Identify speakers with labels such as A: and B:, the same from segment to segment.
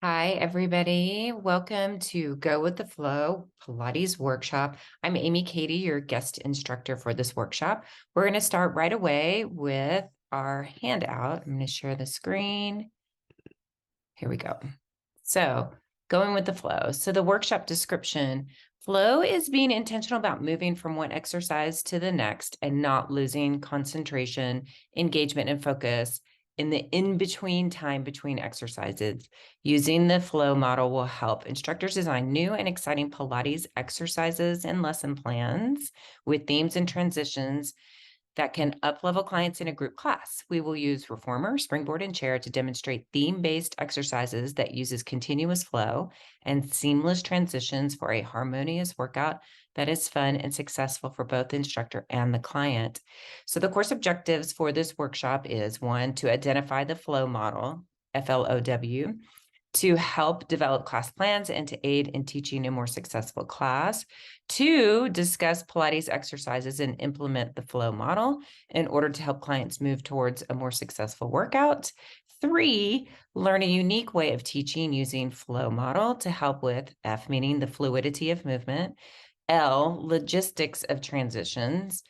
A: Hi, everybody. Welcome to Go with the Flow Pilates workshop. I'm Amy Katie, your guest instructor for this workshop. We're going to start right away with our handout. I'm going to share the screen. Here we go. So, going with the flow. So, the workshop description flow is being intentional about moving from one exercise to the next and not losing concentration, engagement, and focus in the in between time between exercises. Using the flow model will help instructors design new and exciting Pilates exercises and lesson plans with themes and transitions that can up-level clients in a group class. We will use reformer, springboard, and chair to demonstrate theme-based exercises that uses continuous flow and seamless transitions for a harmonious workout that is fun and successful for both the instructor and the client. So the course objectives for this workshop is one, to identify the flow model, FLOW, to help develop class plans and to aid in teaching a more successful class. Two, discuss Pilates exercises and implement the flow model in order to help clients move towards a more successful workout. Three, learn a unique way of teaching using flow model to help with F, meaning the fluidity of movement, L, logistics of transitions,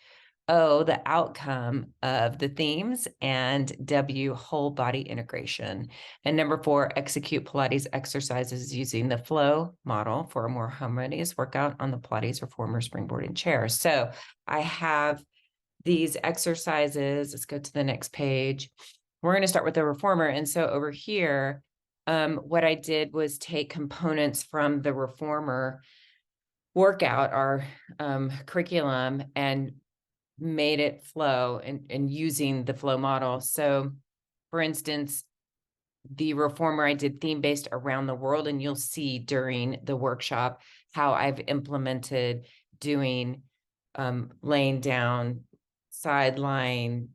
A: O, the outcome of the themes, and W, whole body integration. And number four, execute Pilates exercises using the flow model for a more harmonious workout on the Pilates reformer springboard and chair. So I have these exercises. Let's go to the next page. We're going to start with the reformer. And so over here, what I did was take components from the reformer workout, our curriculum, and made it flow and using the flow model. So for instance, the reformer, I did theme-based around the world, and you'll see during the workshop how I've implemented doing laying down, sideline,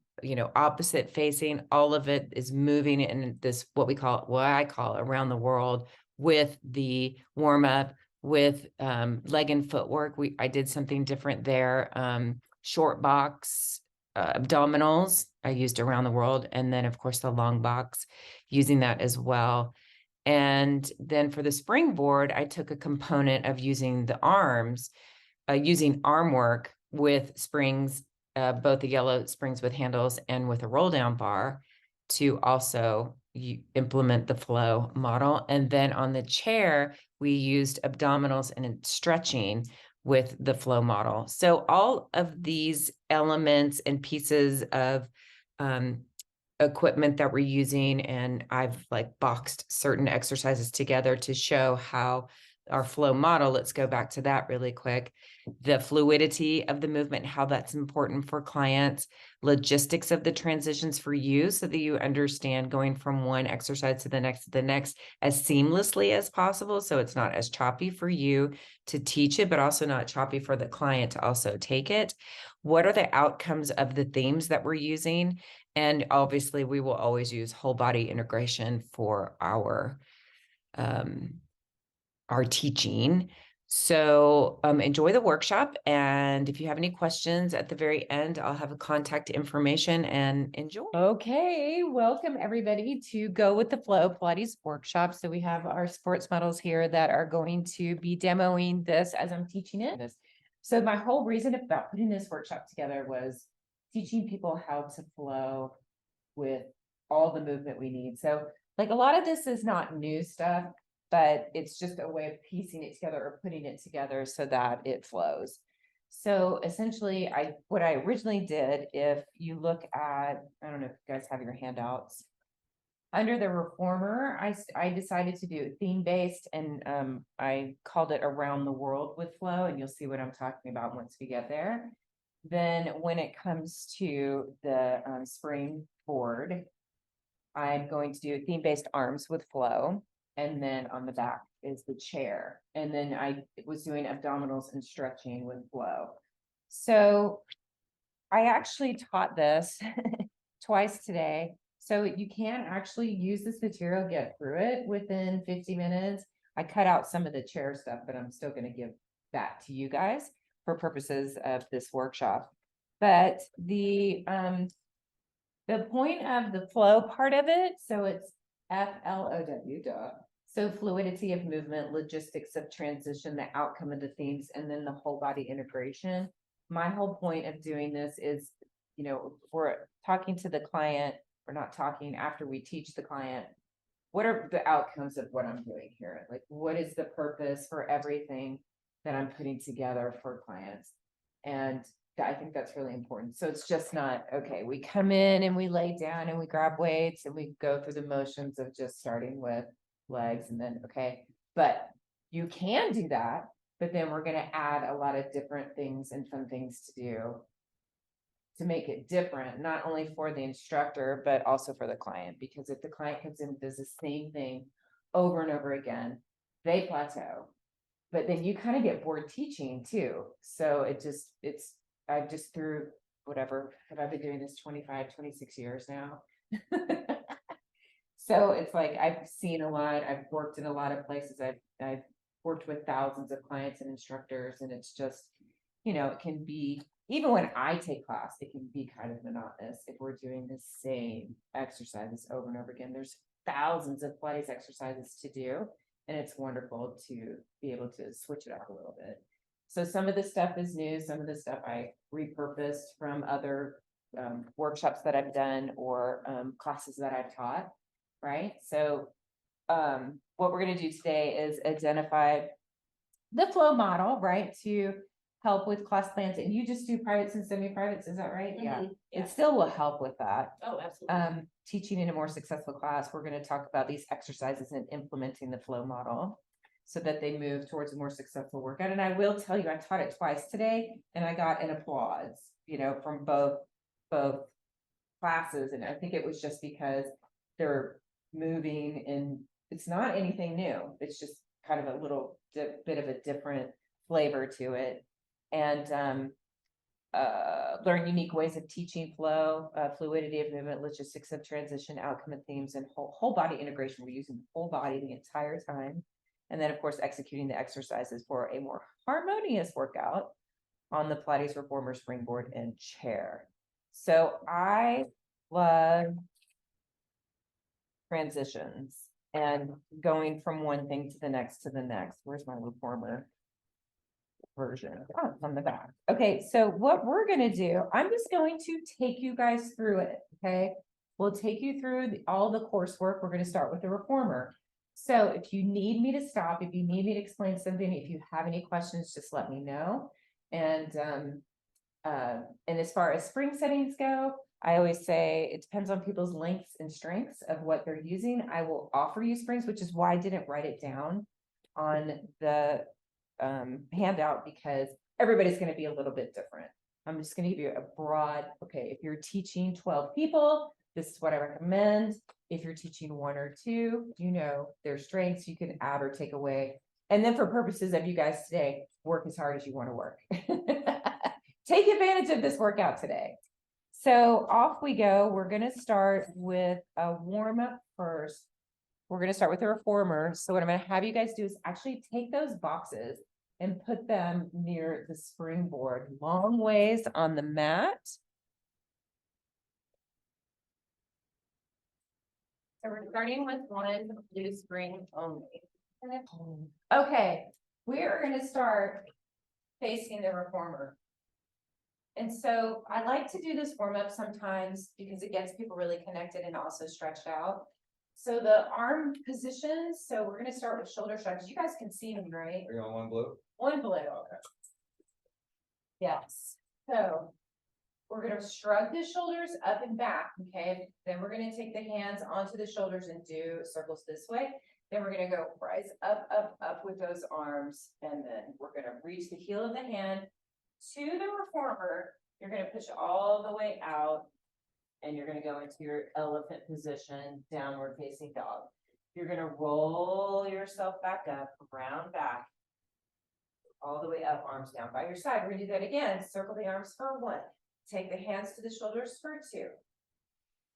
A: opposite facing. All of it is moving in this, what I call around the world, with the warm-up, with leg and footwork. I did something different there. Short box abdominals I used around the world, and then of course the long box, using that as well. And then for the springboard, I took a component of using the arms, using arm work with springs, both the yellow springs with handles and with a roll down bar, to also implement the flow model. And then on the chair, we used abdominals and stretching with the flow model. So all of these elements and pieces of equipment that we're using, and I've like boxed certain exercises together to show how our flow model, let's go back to that really quick, the fluidity of the movement, how that's important for clients, logistics of the transitions for you so that you understand going from one exercise to the next as seamlessly as possible, so it's not as choppy for you to teach it, but also not choppy for the client to also take it. What are the outcomes of the themes that we're using? And obviously we will always use whole body integration for our teaching. So enjoy the workshop. And if you have any questions at the very end, I'll have a contact information, and enjoy. Okay, welcome everybody to Go with the Flow Pilates workshop. So we have our sports models here that are going to be demoing this as I'm teaching it. So my whole reason about putting this workshop together was teaching people how to flow with all the movement we need. So like a lot of this is not new stuff, but it's just a way of piecing it together or putting it together so that it flows. So essentially, what I originally did, if you look at, I don't know if you guys have your handouts, under the reformer, I decided to do theme-based, and I called it Around the World with Flow, and you'll see what I'm talking about once we get there. Then when it comes to the springboard, I'm going to do theme-based arms with flow. And then on the back is the chair. And then I was doing abdominals and stretching with flow. So I actually taught this twice today. So you can actually use this material, get through it within 50 minutes. I cut out some of the chair stuff, but I'm still going to give that to you guys for purposes of this workshop. But the point of the flow part of it, so it's FLOW, duh. So fluidity of movement, logistics of transition, the outcome of the themes, and then the whole body integration. My whole point of doing this is, we're talking to the client, we're not talking after we teach the client. What are the outcomes of what I'm doing here? Like, what is the purpose for everything that I'm putting together for clients? And I think that's really important. So it's just not, okay, we come in and we lay down and we grab weights and we go through the motions of just starting with legs and then, okay, but you can do that, but then we're going to add a lot of different things and fun things to do to make it different, not only for the instructor, but also for the client. Because if the client comes in and does the same thing over and over again, they plateau. But then you kind of get bored teaching too. So I just through whatever, have I been doing this 25, 26 years now? So it's like, I've seen a lot, I've worked in a lot of places. I've worked with thousands of clients and instructors, and it's just, it can be, even when I take class, it can be kind of monotonous if we're doing the same exercises over and over again. There's thousands of Pilates exercises to do, and it's wonderful to be able to switch it up a little bit. So some of the stuff is new, some of the stuff I repurposed from other workshops that I've done or classes that I've taught, right? So what we're going to do today is identify the flow model, right? To help with class plans. And you just do privates and semi-privates, is that right?
B: Mm-hmm.
A: Yeah.
B: Yeah.
A: It still will help with that.
B: Oh, absolutely.
A: Teaching in a more successful class, we're going to talk about these exercises and implementing the flow model so that they move towards a more successful workout. And I will tell you, I taught it twice today and I got an applause, from both classes. And I think it was just because they're moving and it's not anything new. It's just kind of a little bit of a different flavor to it. And learn unique ways of teaching flow, fluidity of movement, logistics of transition, outcome of themes, and whole body integration. We're using the whole body the entire time. And then, of course, executing the exercises for a more harmonious workout on the Pilates reformer, springboard, and chair. So I love transitions and going from one thing to the next to the next. Where's my reformer version? Oh, it's on the back. Okay, so what we're going to do, I'm just going to take you guys through it. Okay, we'll take you through all the coursework. We're going to start with the reformer. So if you need me to stop, if you need me to explain something, if you have any questions, just let me know. And as far as spring settings go, I always say it depends on people's lengths and strengths of what they're using. I will offer you springs, which is why I didn't write it down on the handout, because everybody's going to be a little bit different. I'm just going to give you a broad, okay, if you're teaching 12 people, this is what I recommend. If you're teaching one or two, their strengths you can add or take away. And then for purposes of you guys today, work as hard as you want to work. Take advantage of this workout today. So off we go. We're going to start with a warm up first. We're going to start with the reformer. So what I'm going to have you guys do is actually take those boxes and put them near the springboard, long ways on the mat. So we're starting with one blue spring only. Okay, we are going to start facing the reformer. And so I like to do this warm up sometimes because it gets people really connected and also stretched out. So the arm positions, so we're going to start with shoulder shrugs. You guys can see me, right?
C: Are you on one blue?
A: One blue.
C: Okay.
A: Yes. So we're going to shrug the shoulders up and back. Okay. Then we're going to take the hands onto the shoulders and do circles this way. Then we're going to go rise up, up, up with those arms. And then we're going to reach the heel of the hand to the reformer. You're going to push all the way out. And you're going to go into your elephant position, downward facing dog. You're going to roll yourself back up, round back, all the way up, arms down by your side. We're going to do that again. Circle the arms for one. Take the hands to the shoulders for two.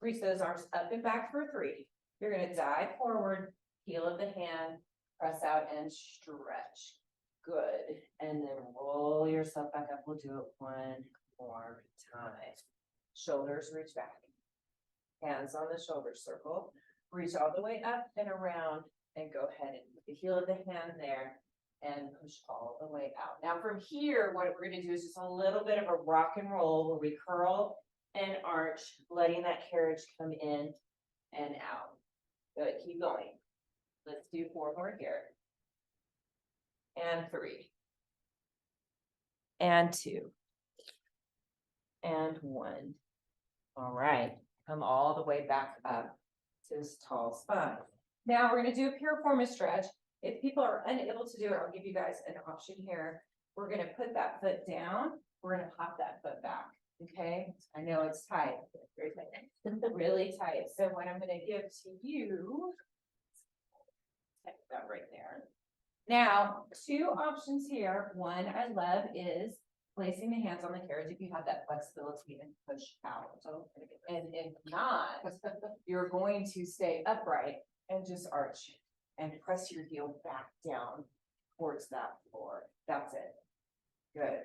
A: Reach those arms up and back for three. You're going to dive forward, heel of the hand, press out and stretch. Good. And then roll yourself back up. We'll do it one more time. Shoulders reach back. Hands on the shoulder circle. Reach all the way up and around and go ahead and put the heel of the hand there and push all the way out. Now from here, what we're gonna do is just a little bit of a rock and roll where we curl and arch, letting that carriage come in and out. Good, keep going. Let's do 4 more here. And 3. And 2. And 1. All right, come all the way back up to this tall spine. Now we're gonna do a piriformis stretch. If people are unable to do it, I'll give you guys an option here. We're gonna put that foot down. We're gonna pop that foot back, okay? I know it's tight, very tight, really tight. So what I'm gonna give to you, take that right there. Now, 2 options here. One I love is placing the hands on the carriage if you have that flexibility and push out. And if not, you're going to stay upright and just arch and press your heel back down towards that floor. That's it. Good.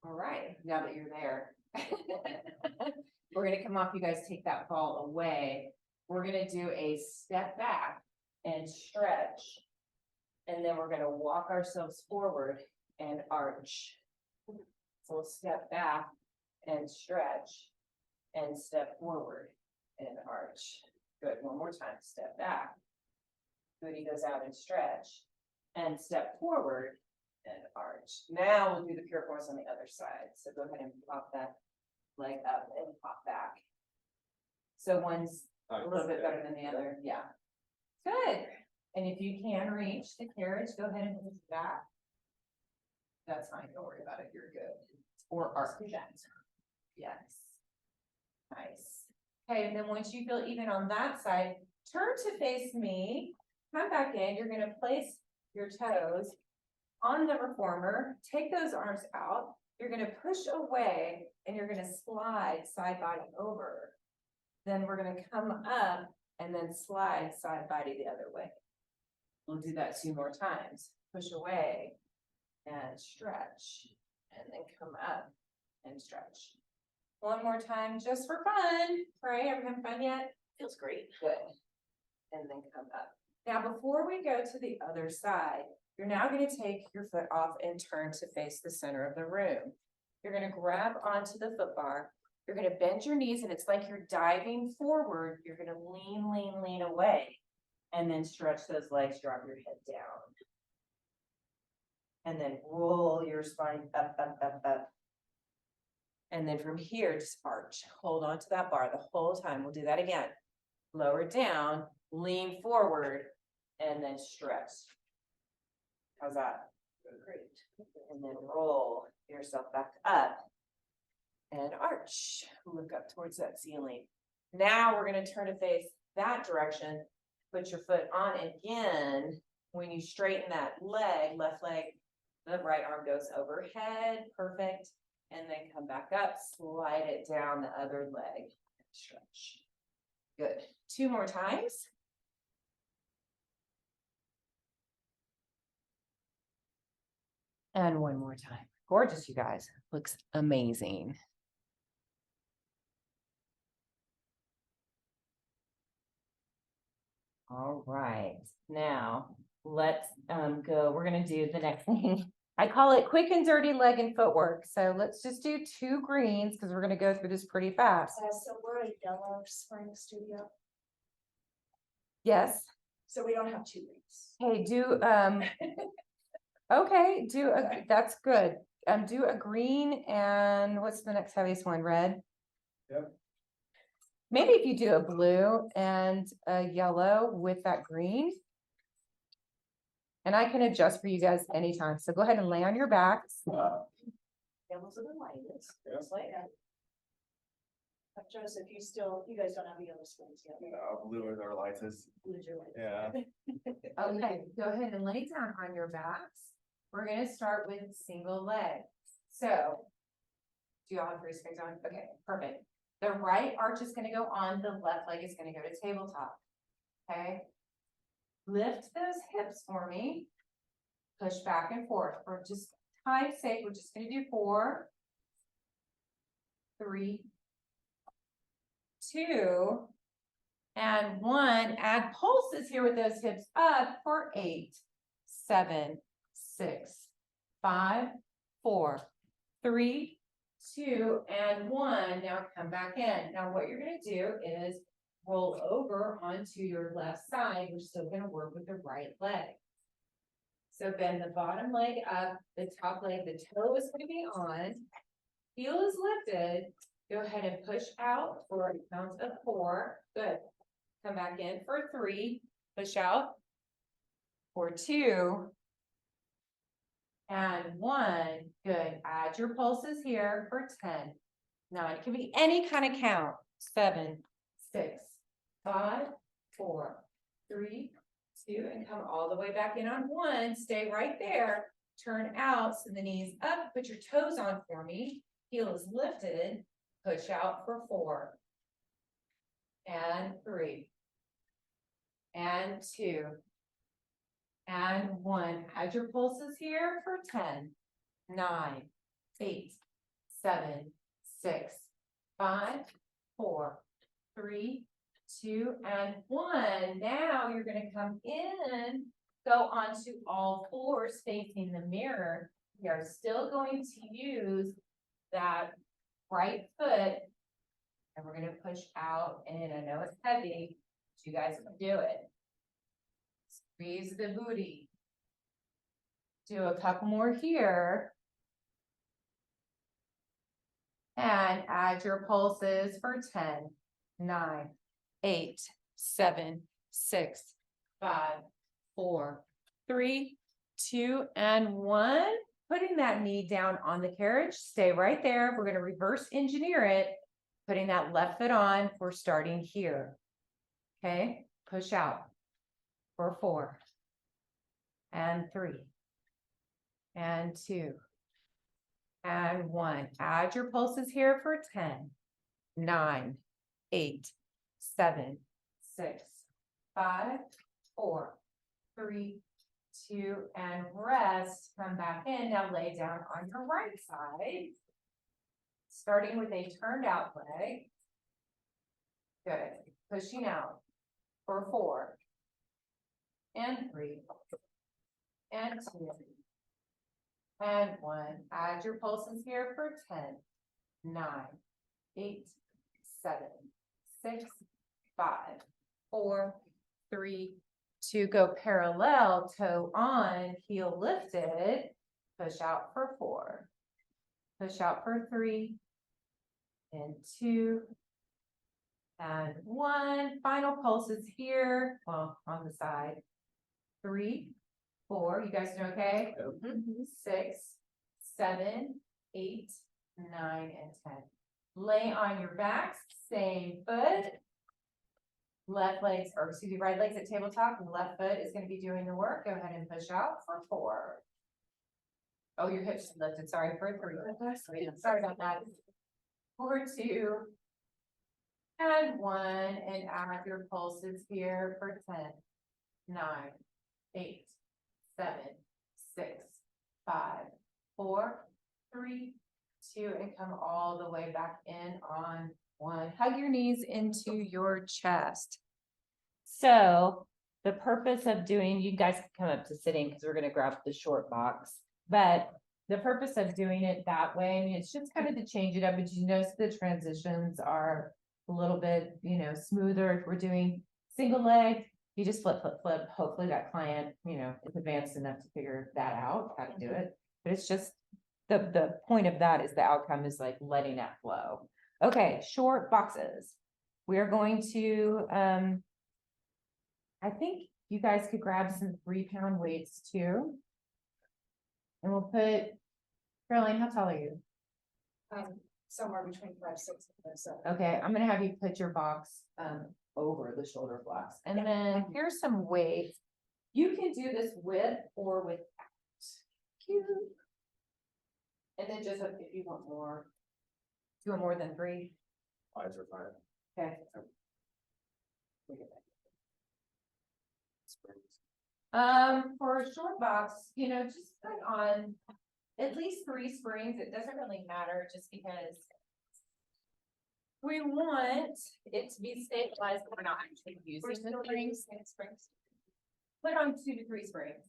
A: All right, now that you're there, we're gonna come off. You guys take that ball away. We're gonna do a step back and stretch. And then we're gonna walk ourselves forward and arch. So we'll step back and stretch and step forward and arch. Good, one more time, step back. Booty goes out and stretch and step forward and arch. Now we'll do the piriformis on the other side. So go ahead and pop that leg up and pop back. So one's a little bit better than the other, yeah. Good. And if you can reach the carriage, go ahead and move back. That's fine, don't worry about it, you're good. Or arch. Yes. Nice. Okay, and then once you feel even on that side, turn to face me, come back in, you're gonna place your toes on the reformer, take those arms out, you're gonna push away, and you're gonna slide side body over. Then we're gonna come up and then slide side body the other way. We'll do that 2 more times. Push away and stretch, and then come up and stretch. 1 more time just for fun. Right? Are we having fun yet? Feels great. Good. And then come up. Now, before we go to the other side, you're now going to take your foot off and turn to face the center of the room. You're going to grab onto the foot bar. You're going to bend your knees, and it's like you're diving forward. You're going to lean, lean, lean away. And then stretch those legs, drop your head down. And then roll your spine up, up, up, up. And then from here, just arch. Hold on to that bar the whole time. We'll do that again. Lower down, lean forward, and then stretch. How's that? Great. And then roll yourself back up and arch. Look up towards that ceiling. Now we're going to turn to face that direction. Put your foot on again. When you straighten that leg, left leg, the right arm goes overhead. Perfect. And then come back up, slide it down the other leg, and stretch. Good. 2 more times. And 1 more time. Gorgeous, you guys. Looks amazing. All right, now let's go. We're going to do the next thing. I call it quick and dirty leg and footwork. So let's just do 2 greens because we're going to go through this pretty fast.
B: So we're a yellow spring studio.
A: Yes.
B: So we don't have 2 greens.
A: Hey, do okay, that's good. Do a green and what's the next heaviest one? Red?
C: Yep.
A: Maybe if you do a blue and a yellow with that green. And I can adjust for you guys anytime. So go ahead and lay on your backs.
B: Yellows are the lightest. Just like that. Joseph, you guys don't have yellow springs yet.
C: No, blue is our lightest.
B: Blue's your lightest.
C: Yeah.
A: Okay, go ahead and lay down on your backs. We're going to start with single leg. So, do you all have 3 springs on? Okay, perfect. The right arch is going to go on, the left leg is going to go to tabletop. Okay. Lift those hips for me. Push back and forth. For just time's sake, we're just going to do 4, 3, 2, and 1. Add pulses here with those hips up for 8, 7, 6, 5, 4, 3, 2, and 1. Now come back in. Now what you're going to do is roll over onto your left side. We're still going to work with the right leg. So bend the bottom leg up, the top leg, the toe is going to be on, heel is lifted. Go ahead and push out for a count of 4. Good. Come back in for 3. Push out for 2. And 1. Good. Add your pulses here for 10. 9. It can be any kind of count. 7, 6, 5, 4, 3, 2, and come all the way back in on 1. Stay right there. Turn out, so the knees up. Put your toes on for me. Heel is lifted. Push out for 4. And 3. And 2. And 1. Add your pulses here for 10, 9, 8, 7, 6, 5, 4, 3, 2, and 1. Now you're going to come in, go onto all 4s facing the mirror. We are still going to use that right foot, and we're going to push out. And I know it's heavy, but you guys can do it. Squeeze the booty. Do a couple more here. And add your pulses for 10, 9, 8, 7, 6, 5, 4, 3, 2, and 1. Putting that knee down on the carriage. Stay right there. We're going to reverse engineer it. Putting that left foot on. We're starting here. Okay. Push out for 4. And 3. And 2. And 1. Add your pulses here for 10, 9, 8, 7, 6, 5, 4, 3, 2, and rest. Come back in. Now lay down on your right side. Starting with a turned out leg. Good. Pushing out for 4. And 3. And 2. And 1. Add your pulses here for 10, 9, 8, 7, 6, 5, 4, 3, 2. Go parallel, toe on, heel lifted. Push out for 4. Push out for 3. And 2. And 1. Final pulses here. Well, on the side. 3, 4. You guys doing okay? 6, 7, 8, 9, and 10. Lay on your backs. Same foot. Left legs, or excuse me, right legs at tabletop, and left foot is going to be doing the work. Go ahead and push out for 4. Oh, your hips are lifted. Sorry, for 3. Sorry about that. For 2. And 1. And add your pulses here for 10, 9, 8, 7, 6, 5, 4, 3, 2, and come all the way back in on 1. Hug your knees into your chest. So the purpose of doing, you guys can come up to sitting because we're going to grab the short box, but the purpose of doing it that way, I mean, it's just kind of to change it up, but you notice the transitions are a little bit, smoother. If we're doing single leg, you just flip, flip, flip. Hopefully that client, is advanced enough to figure that out, how to do it. But it's just the point of that is the outcome is like letting that flow. Okay, short boxes. We are going to, I think you guys could grab some 3-pound weights too. And we'll put, Caroline, how tall are you?
B: Somewhere between 5, 6, and 7.
A: Okay, I'm gonna have you put your box over the shoulder blocks. And then here's some weights. You can do this with or without. Cute. And then just if you want more. Do you want more than 3?
C: 5s are fine.
A: Okay.
C: Springs.
A: For a short box, just put on at least 3 springs. It doesn't really matter just because we want it to be stabilized, but we're not actually using the springs. Put on 2 to 3 springs.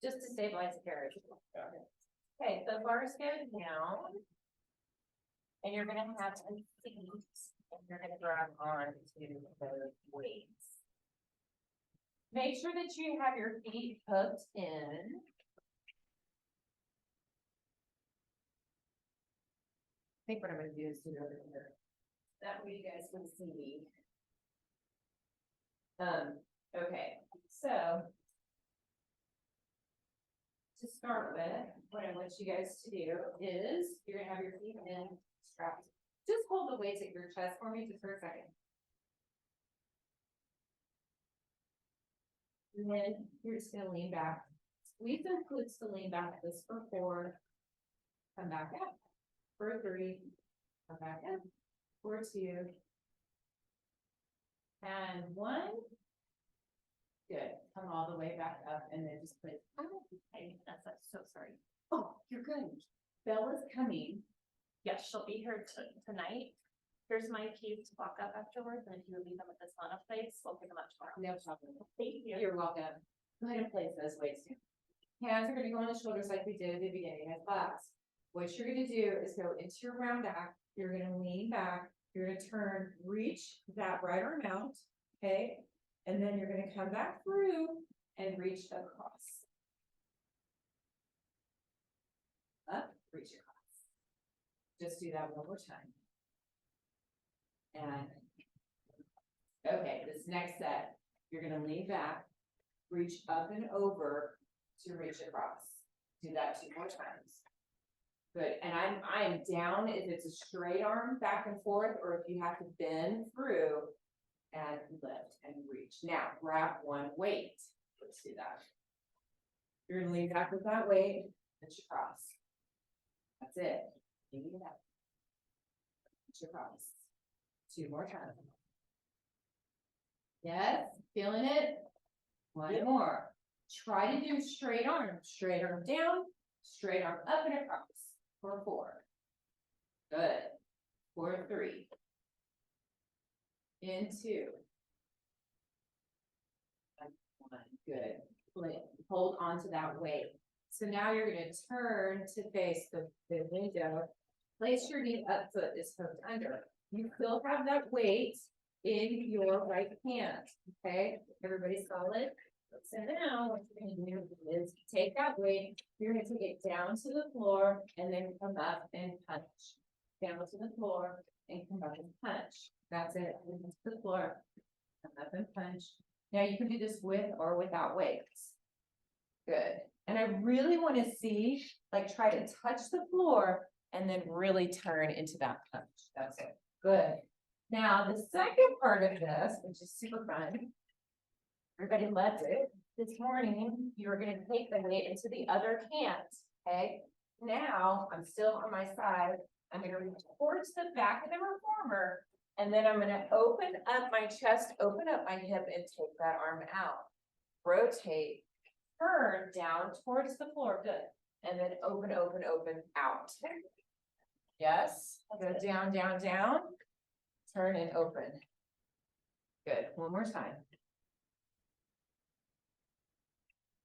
A: Just to stabilize the carriage. Okay, the bars go down. And you're gonna have some seat, and you're gonna grab on to those weights. Make sure that you have your feet hooked in. I think what I'm gonna do is do it over here. That way you guys can see me. Okay, so. To start with, what I want you guys to do is, you're gonna have your feet in strapped. Just hold the weights at your chest for me just for a second. And then you're just gonna lean back. Squeeze the glutes to lean back. This for 4. Come back up. For 3. Come back up. For 2. And 1. Good. Come all the way back up and then just put.
B: That's so sorry.
A: Oh, you're good. Bella's coming.
B: Yes, she'll be here tonight. Here's my keys to walk up afterwards, and if you would leave them at this sauna place, we'll pick them up tomorrow.
A: No problem.
B: Thank you.
A: You're welcome. Go ahead and place those weights. Hands are gonna go on the shoulders like we did at the beginning of class. What you're gonna do is go into your round back. You're gonna lean back. You're gonna turn, reach that right arm out, okay? And then you're gonna come back through and reach across. Up, reach across. Just do that one more time. And, okay, this next set, you're gonna lean back, reach up and over to reach across. Do that 2 more times. Good, and I am down if it's a straight arm back and forth, or if you have to bend through and lift and reach. Now, grab 1 weight. Let's do that. You're gonna lean back with that weight, reach across. That's it. Lean it up. Reach across. 2 more times. Yes, feeling it? 1 more. Try to do straight arm down, straight arm up and across for 4. Good. For 3. In 2. And 1. Good. Hold on to that weight. So now you're going to turn to face the window. Place your knee up, foot is hooked under. You still have that weight in your right hand. Okay, everybody solid? So now what you're going to do is take that weight, you're going to take it down to the floor and then come up and punch. Down to the floor and come up and punch. That's it. To the floor, come up and punch. Now you can do this with or without weights. Good. And I really want to see, like, try to touch the floor and then really turn into that punch. That's it. Good. Now, the second part of this, which is super fun, everybody loves it. This morning, you're going to take the weight into the other hand. Okay. Now, I'm still on my side. I'm going to reach towards the back of the reformer, and then I'm going to open up my chest, open up my hip, and take that arm out. Rotate, turn down towards the floor. Good. And then open, open, open, out. Yes. Go down, down, down. Turn and open. Good. One more time.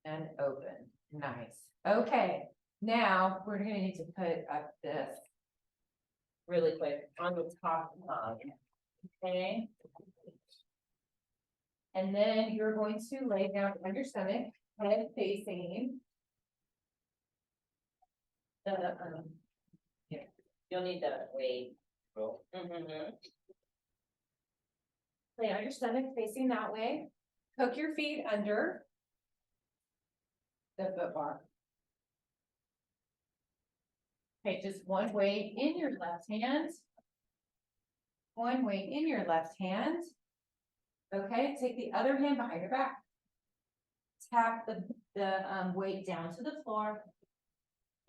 A: And open. Nice. Okay. Now we're going to need to put up this really quick on the top log. Okay. And then you're going to lay down on your stomach, head facing the here. You'll need the weight.
C: Well,
A: Lay on your stomach facing that way. Hook your feet under the foot bar. Okay, just 1 weight in your left hand. 1 weight in your left hand. Okay, take the other hand behind your back. Tap the weight down to the floor.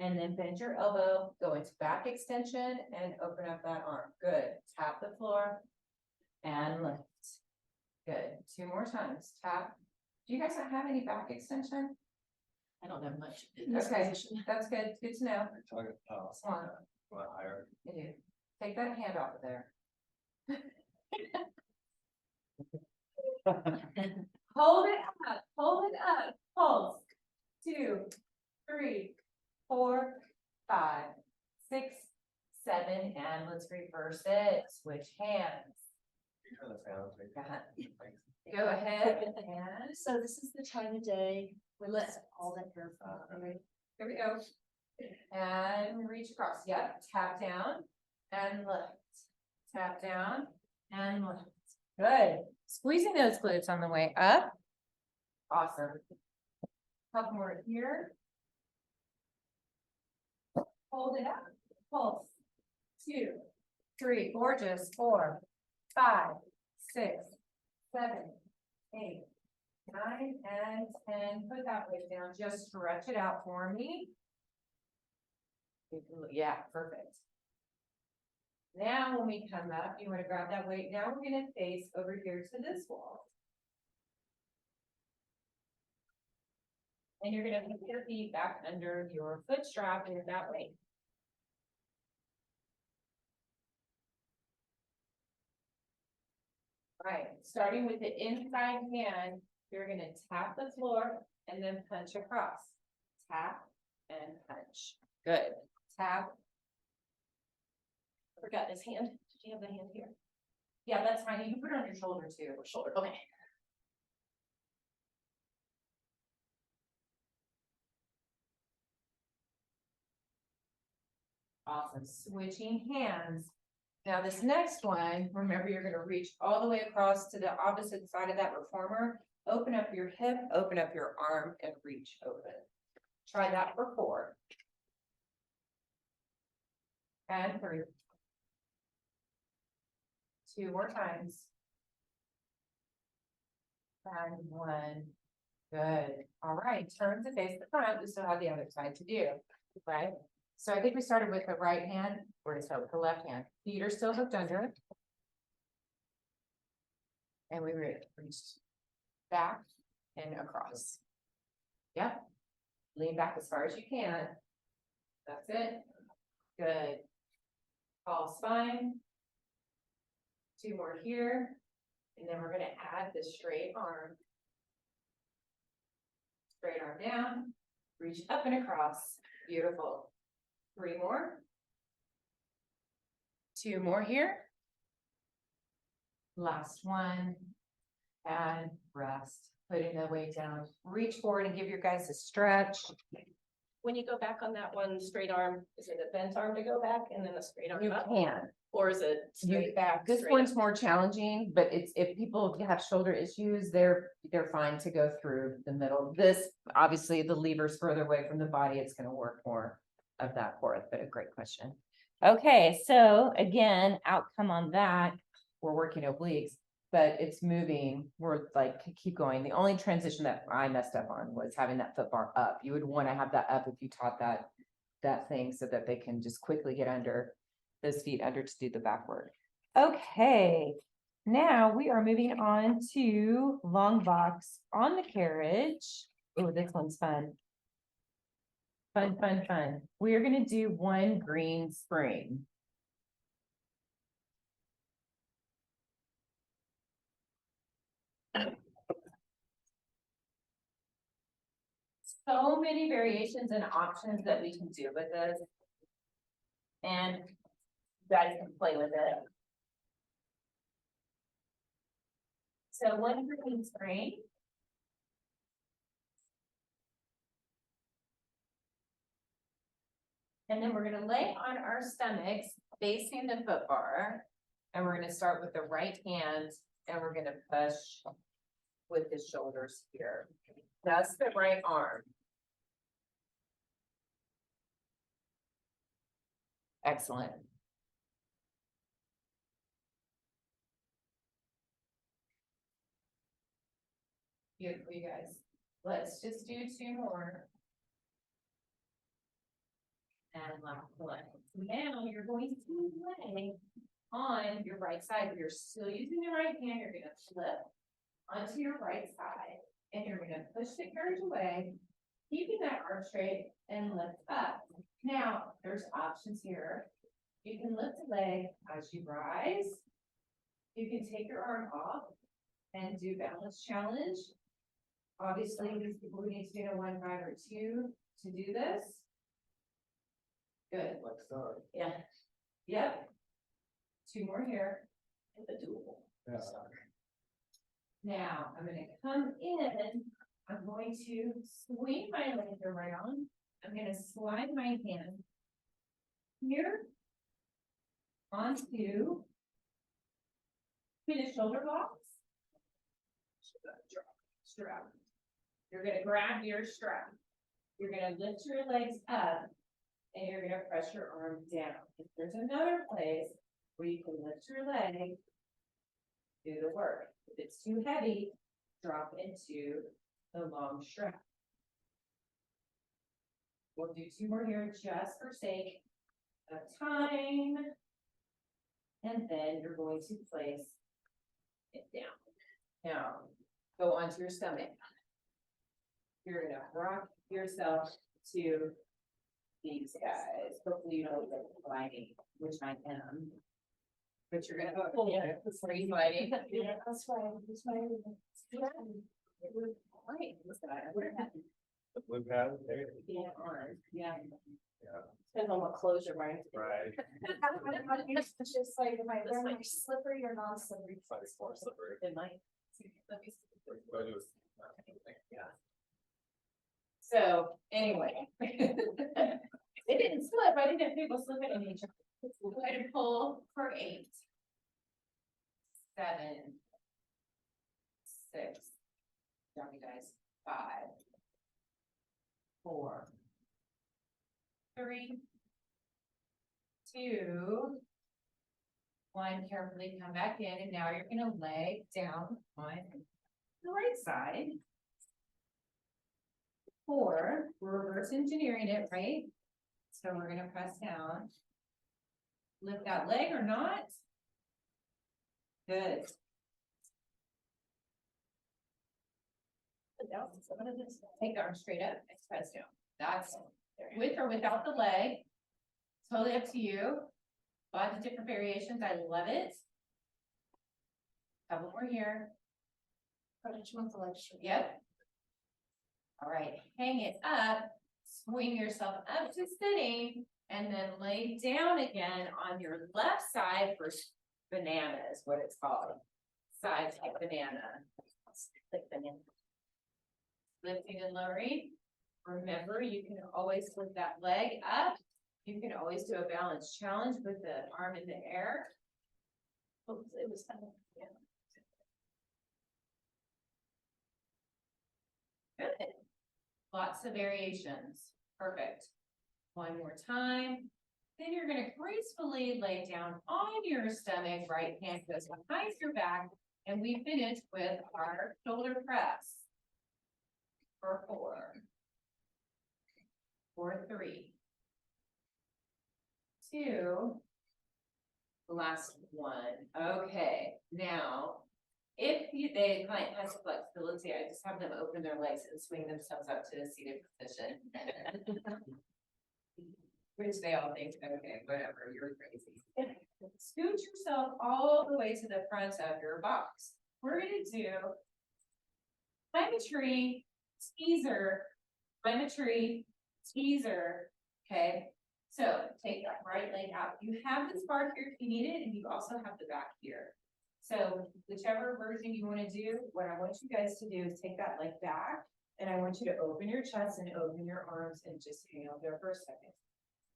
A: And then bend your elbow, go into back extension and open up that arm. Good. Tap the floor and lift. Good. 2 more times. Tap. Do you guys not have any back extension?
B: I don't have much in this
A: Okay,
B: position.
A: that's good. Good to know.
C: you're talking about
A: Come on.
C: Want higher?
A: You do. Take that hand off of there. Hold it up, pulse. 2, 3, 4, 5, 6, 7, and let's reverse it, switch hands.
C: You turn the fan on, please. Thanks.
A: Go ahead and,
D: So this is the time of day when let's all that hair fall.
A: here we go. And reach across, yep, tap down and lift, tap down and lift. Good, squeezing those glutes on the way up. Awesome. Couple more here. Hold it up, pulse. 2, 3, gorgeous, 4, 5, 6, 7, 8, 9, and 10. Put that weight down, just stretch it out for me. Yeah, perfect. Now, when we come up, you want to grab that weight. Now we're going to face over here to this wall. And you're going to put your feet back under your foot strap with that weight. Right, starting with the inside hand, you're going to tap the floor and then punch across. Tap and punch. Good. Tap.
B: Forgot his hand. Did you have the hand here?
A: Yeah, that's fine. You can put it on your shoulder too.
B: Shoulder, okay.
A: Awesome. Switching hands. Now this next one, remember you're going to reach all the way across to the opposite side of that reformer. Open up your hip, open up your arm, and reach open. Try that for 4. And 3. 2 more times. And 1. Good. All right. Turn to face the front. We still have the other side to do. Right. So I think we started with the right hand. We're going to start with the left hand. Feet are still hooked under. And we reached back and across. Yep. Lean back as far as you can. That's it. Good. Tall spine. 2 more here. And then we're going to add the straight arm. Straight arm down. Reach up and across. Beautiful. 3 more. 2 more here. Last one. And rest. Putting the weight down. Reach forward and give your guys a stretch.
B: When you go back on that one straight arm, is it a bent arm to go back and then a straight arm
A: You
B: up?
A: can.
B: Or is it straight back?
A: This
B: straight
A: one's
B: up?
A: more challenging, but it's, if people have shoulder issues, they're fine to go through the middle. This, obviously, the lever's further away from the body, it's gonna work more of that for it, but a great question. Okay, so again, outcome on that, we're working obliques, but it's moving, we're like, keep going. The only transition that I messed up on was having that foot bar up. You would wanna have that up if you taught that thing so that they can just quickly get under those feet under to do the backward. Okay, now we are moving on to long box on the carriage. Oh, this one's fun. Fun, fun, fun. We are gonna do 1 green spring. So many variations and options that we can do with this. And you guys can play with it. So 1 green spring. And then we're gonna lay on our stomachs facing the foot bar. And we're gonna start with the right hand and we're gonna push with the shoulders here. That's the right arm. Excellent. Beautiful, you guys. Let's just do 2 more. And last one. Now you're going to lay on your right side. You're still using the right hand. You're gonna flip onto your right side. And you're gonna push the carriage away, keeping that arm straight and lift up. Now, there's options here. You can lift the leg as you rise. You can take your arm off and do balance challenge. Obviously, these people who need to do a 1, 5, or 2 to do this. Good.
C: Like so.
A: Yeah. Yep. 2 more here. And the dual.
C: Yeah.
A: Now, I'm gonna come in, I'm going to swing my leg around, I'm gonna slide my hand here onto the shoulder blocks. Strap. You're gonna grab your strap. You're gonna lift your legs up and you're gonna press your arm down. If there's another place where you can lift your leg, do the work. If it's too heavy, drop into the long strap. We'll do 2 more here just for sake of time. And then you're going to place it down. Now, go onto your stomach. You're gonna rock yourself to these guys. Hopefully you don't get gliding, which I am. But you're gonna go, yeah, free gliding.
D: Yeah, that's why, that's why.
A: Right, listen,
C: The blue pad there.
A: yeah, arm, yeah.
B: Depends on what clothes you're wearing.
C: Right.
D: It's just like, am I wearing slippery or non-slippery?
C: It's more slippery.
A: It might. Let me see.
C: But it was-
A: Yeah. So, anyway. It didn't slip, I didn't have people slip it in each other. Go ahead and pull for 8. 7. 6. Drop you guys. 5. 4. 3. 2. 1, carefully come back in, and now you're gonna lay down on the right side. 4, we're reverse engineering it, right? So we're gonna press down. Lift that leg or not? Good. Take the arm straight up, and press down. That's with or without the leg. Totally up to you. Lots of different variations, I love it. Couple more here. Yep. All right, hang it up, swing yourself up to sitting, and then lay down again on your left side for banana is what it's called. Side type banana. Like banana. Lifting and lowering. Remember, you can always lift that leg up. You can always do a balance challenge with the arm in the air. Oops, it was kind of, yeah. Good. Lots of variations. Perfect. 1 more time. Then you're going to gracefully lay down on your stomach. Right hand goes behind your back. And we finish with our shoulder press. For 4. For 3. 2. The last one. Okay. Now, if the client has flexibility, I just have them open their legs and swing themselves up to a seated position. Which they all think, okay, whatever, you're crazy. Scoot yourself all the way to the front of your box. We're gonna do climb a tree, teaser, climb a tree, teaser, okay? So take that right leg out. You have this bar here if you need it, and you also have the back here. So whichever version you want to do, what I want you guys to do is take that leg back, and I want you to open your chest and open your arms and just hang out there for a second.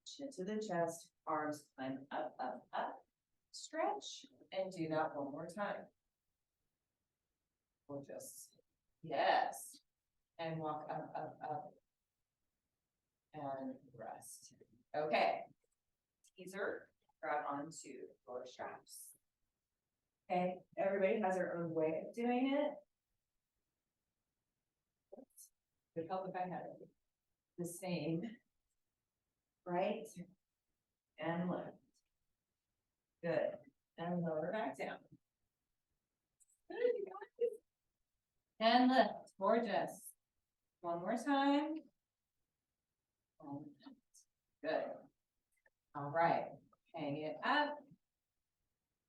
A: Chin to the chest, arms climb up, up, up, stretch, and do that 1 more time. We'll just, yes, and walk up, up, up, and rest. Okay, teaser, grab onto your straps. Okay, everybody has their own way of doing it. Would help if I had it the same. Right and left. Good. And lower back down. Good, you got it. And lift. Gorgeous. 1 more time. Good. All right. hang it up.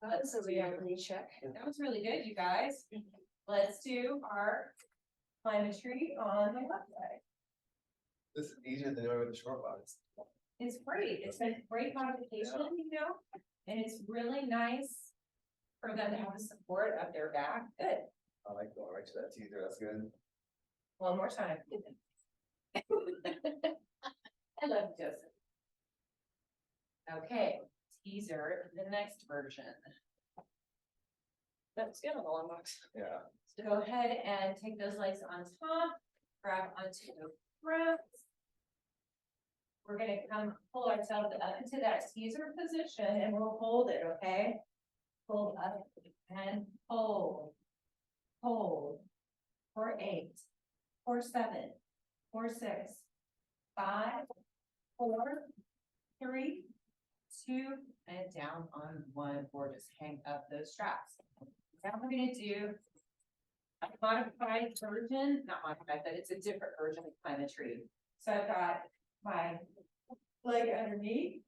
A: Let's
D: That's a
A: do,
D: reality check.
A: that was really good, you guys. Let's do our plyometry on the left side.
C: This is easier than doing with the short bodies.
A: It's great. It's a great modification, you know, and it's really nice for them to have the support of their back. Good.
C: I like going right to that teaser, that's good.
A: One more time. I love Joseph. Okay, teaser, the next version.
B: That's good on the long box.
C: Yeah.
A: So go ahead and take those legs on top, grab onto the front. We're gonna pull ourselves up into that teaser position and we'll hold it, okay? Hold up and hold. Hold. For 8, for 7, for 6, 5, 4, 3, 2, and down on 1, or just hang up those straps. Now we're gonna do a modified version, not modified, but it's a different version of plyometry. So I've got my leg underneath.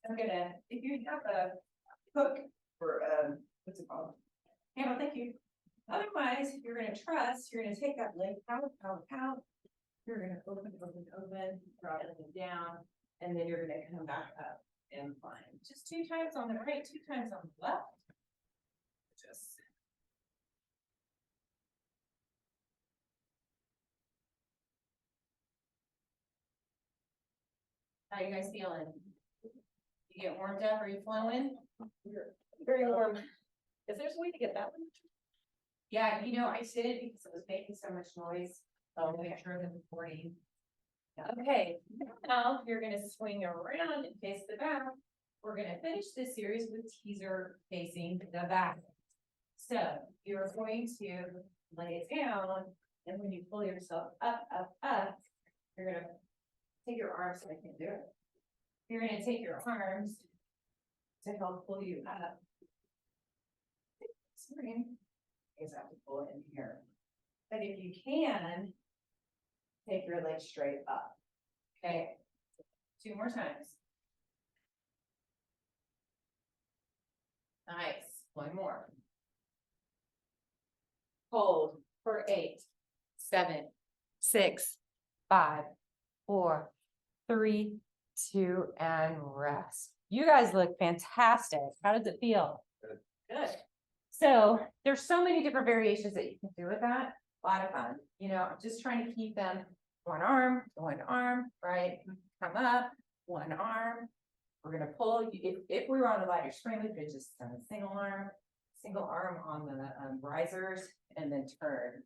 A: I'm gonna, if you have a hook or what's it called? Handle, thank you. Otherwise, you're gonna trust, you're gonna take that leg out. You're gonna open, drop it down, and then you're gonna come back up and climb. Just 2 times on the right, 2 times on the left. Just. How you guys feeling? You get warmed up? Are you flowing?
B: Very warm. Is there a way to get that one?
A: Yeah, you know, I did it because it was making so much noise. Make sure the recording. Okay, now you're gonna swing around and face the back. We're gonna finish this series with teaser facing the back. So you're going to lay it down, and when you pull yourself up, you're gonna take your arms, I can do it. You're gonna take your arms to help pull you up. Spring. Is have to pull it in here. But if you can, take your leg straight up. Okay, 2 more times. Nice, 1 more. Hold for 8, 7, 6, 5, 4, 3, 2, and rest. You guys look fantastic. How does it feel? Good. So there's so many different variations that you can do with that. A lot of fun. You know, I'm just trying to keep them one arm, right? Come up, 1 arm. We're gonna pull. If we were on the lighter spring, we could just single arm on the risers, and then turn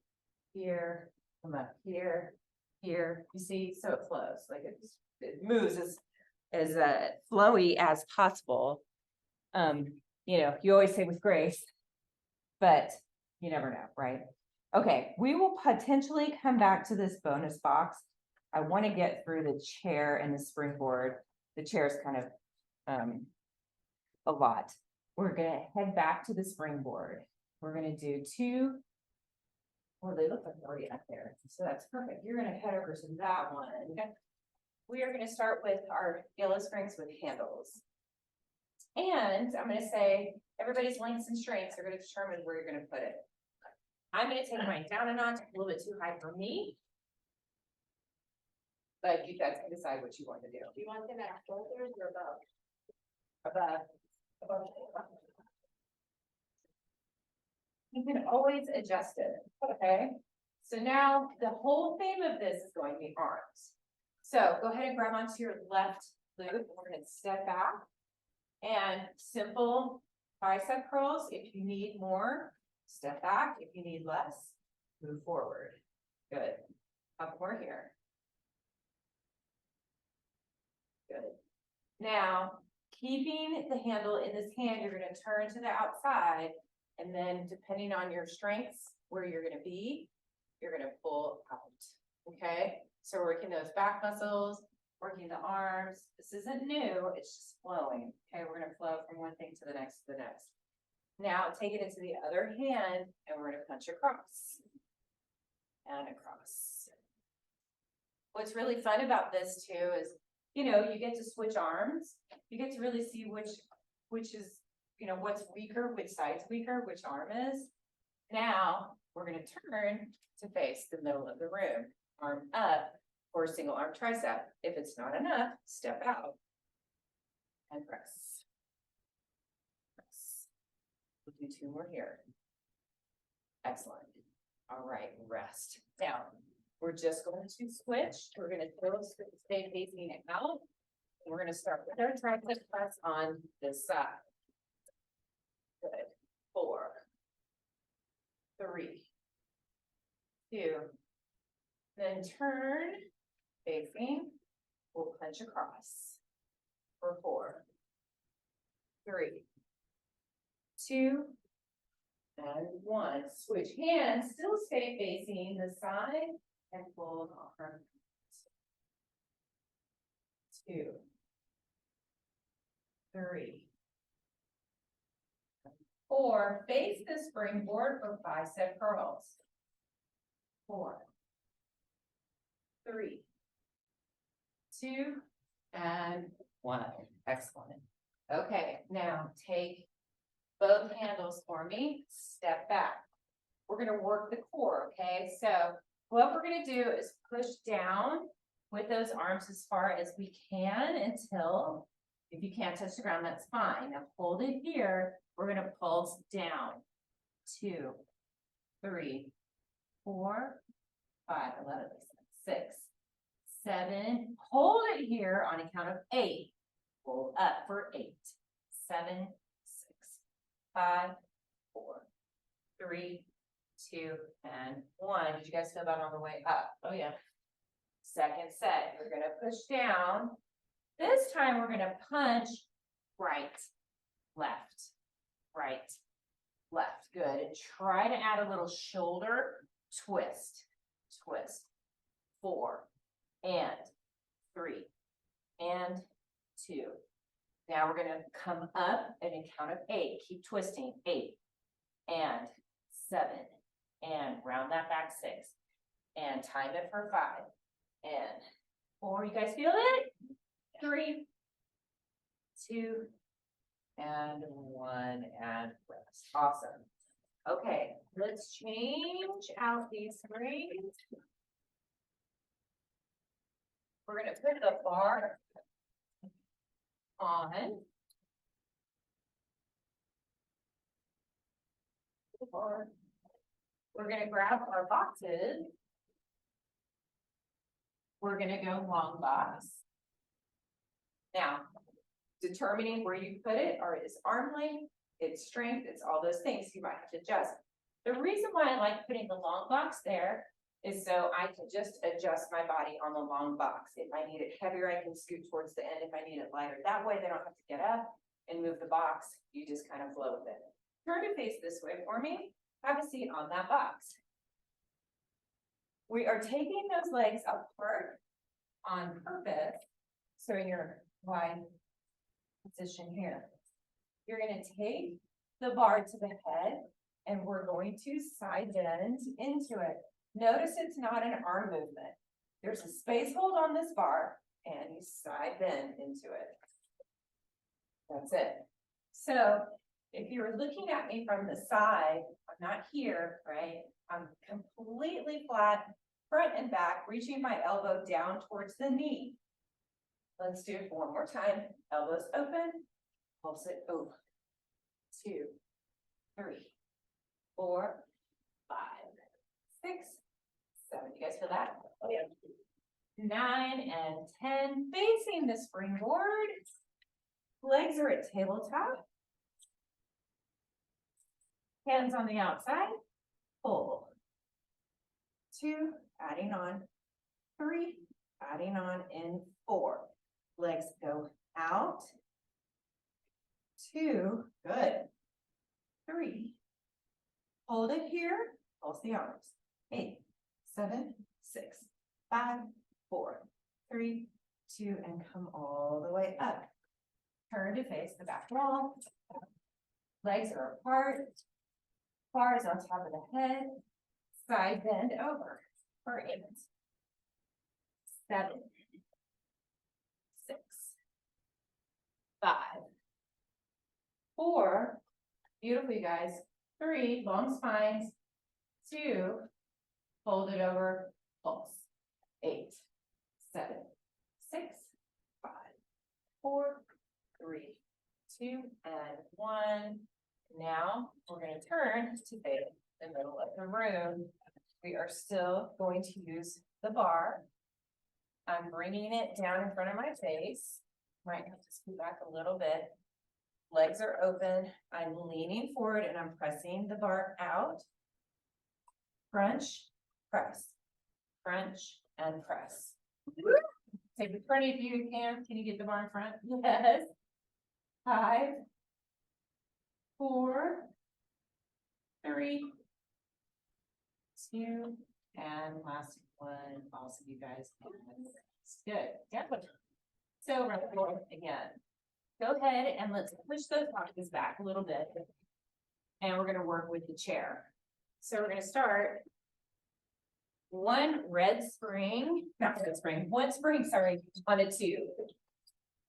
A: here, come up here. You see, so it flows. Like it moves as flowy as possible. You know, you always say with grace. But you never know, right? Okay, we will potentially come back to this bonus box. I want to get through the chair and the springboard. The chair is kind of a lot. We're gonna head back to the springboard. We're gonna do 2. Well, they look like they're already up there, so that's perfect. You're gonna head over to that one. We are gonna start with our yellow springs with handles. And I'm gonna say, everybody's lengths and strengths are gonna determine where you're gonna put it. I'm gonna take mine down a notch, a little bit too high for me. But you guys can decide what you want to do.
B: Do you want them at shoulders or above?
A: Above. You can always adjust it, okay? So now the whole theme of this is going to be arms. So go ahead and grab onto your left glute. We're gonna step back. And simple bicep curls. If you need more, step back. If you need less, move forward. Good. Up more here. Good. Now, keeping the handle in this hand, you're going to turn to the outside. And then depending on your strengths, where you're going to be, you're going to pull out. Okay. So working those back muscles. Working the arms. This isn't new, it's just flowing. Okay, we're gonna flow from one thing to the next. Now take it into the other hand and we're gonna punch across. And across. What's really fun about this too is you know, you get to switch arms. You get to really see which is, you know, what's weaker, which side's weaker, which arm is. Now, we're gonna turn to face the middle of the room, arm up for a single arm tricep. If it's not enough, step out and press. Press. We'll do 2 more here. Excellent. All right, rest. Now, we're just going to switch. We're gonna stay facing it out. We're gonna start with our tricep press on this side. Good. 4, 3, 2. Then turn, facing. We'll punch across. For 4, 3, 2, and 1. Switch hands, still stay facing the side and pull arm. 2, 3, 4. Face the springboard for bicep curls. 4, 3, 2, and 1. Excellent. Okay, now take both handles for me, step back. We're gonna work the core, okay? So what we're gonna do is push down with those arms as far as we can until, if you can't touch the ground, that's fine. Now hold it here. We're gonna pulse down. 2, 3, 4, 5, 11, 6, 7. Hold it here on a count of 8. Pull up for 8, 7, 6, 5, 4, 3, 2, and 1. Did you guys feel that on the way up? Oh yeah. Second set, we're gonna push down. This time we're gonna punch right, left, right, left. Good. And try to add a little shoulder twist, twist. 4, and 3, and 2. Now we're gonna come up and count of 8. Keep twisting. 8, and 7, and round that back 6, and time it for 5, and 4. You guys feel it? 3, 2, and 1, and rest. Awesome. Okay, let's change out these springs. We're gonna put the bar on. We're gonna grab our boxes. We're gonna go long box. Now, determining where you put it, or it's arm length, it's strength, it's all those things you might have to adjust. The reason why I like putting the long box there is so I can just adjust my body on the long box. If I need it heavier, I can scoot towards the end. If I need it lighter, that way they don't have to get up and move the box. You just kind of flow with it. Turn to face this way for me. Have a seat on that box. We are taking those legs apart on purpose. So in your wide position here, you're going to take the bar to the head and we're going to side bend into it. Notice it's not an arm movement. There's a space hold on this bar and you side bend into it. That's it. So if you're looking at me from the side, I'm not here, right? I'm completely flat, front and back, reaching my elbow down towards the knee. Let's do it one more time. Elbows open, pulse it over. 2, 3, 4, 5, 6, 7. You guys feel that? Oh yeah. 9 and 10. Facing the springboard. Legs are at tabletop. Hands on the outside. Pull. 2, adding on. 3, adding on in 4. Legs go out. 2, good. 3. Hold it here. Pulse the arms. 8, 7, 6, 5, 4, 3, 2, and come all the way up. Turn to face the back wall. Legs are apart. Bar is on top of the head. Side bend over for 8, 7, 6, 5, 4, beautiful, you guys, 3, long spines, 2, fold it over, pulse, 8, 7, 6, 5, 4, 3, 2, and 1. Now we're going to turn to the middle of the room. We are still going to use the bar. I'm bringing it down in front of my face. Might have to scoot back a little bit. Legs are open. I'm leaning forward and I'm pressing the bar out. Crunch, press, crunch, and press. Take the front if you can. Can you get the bar in front? Yes. 5, 4, 3, 2, and last one. Also, you guys. Good. Definitely. So we're going again. Go ahead and let's push those boxes back a little bit. And we're going to work with the chair. So we're going to start one spring, sorry, on a 2.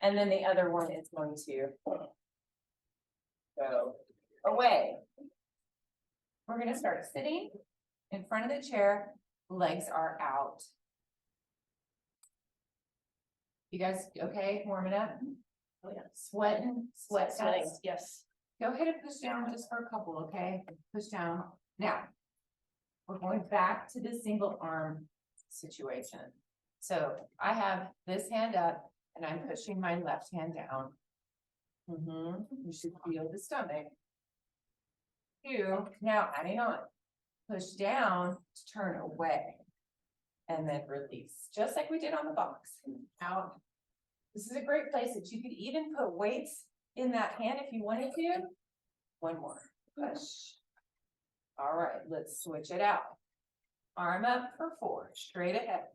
A: And then the other one is going to go away. We're going to start sitting in front of the chair. Legs are out. You guys okay? Warming up? Oh, yeah. Sweating? Sweating, yes. Go ahead and push down just for a couple, okay? Push down. Now, we're going back to the single arm situation. So I have this hand up and I'm pushing my left hand down. You should feel the stomach. 2, now adding on. Push down to turn away. And then release, just like we did on the box. Out. This is a great place that you could even put weights in that hand if you wanted to. One more. Push. All right, let's switch it out. Arm up for 4, straight ahead.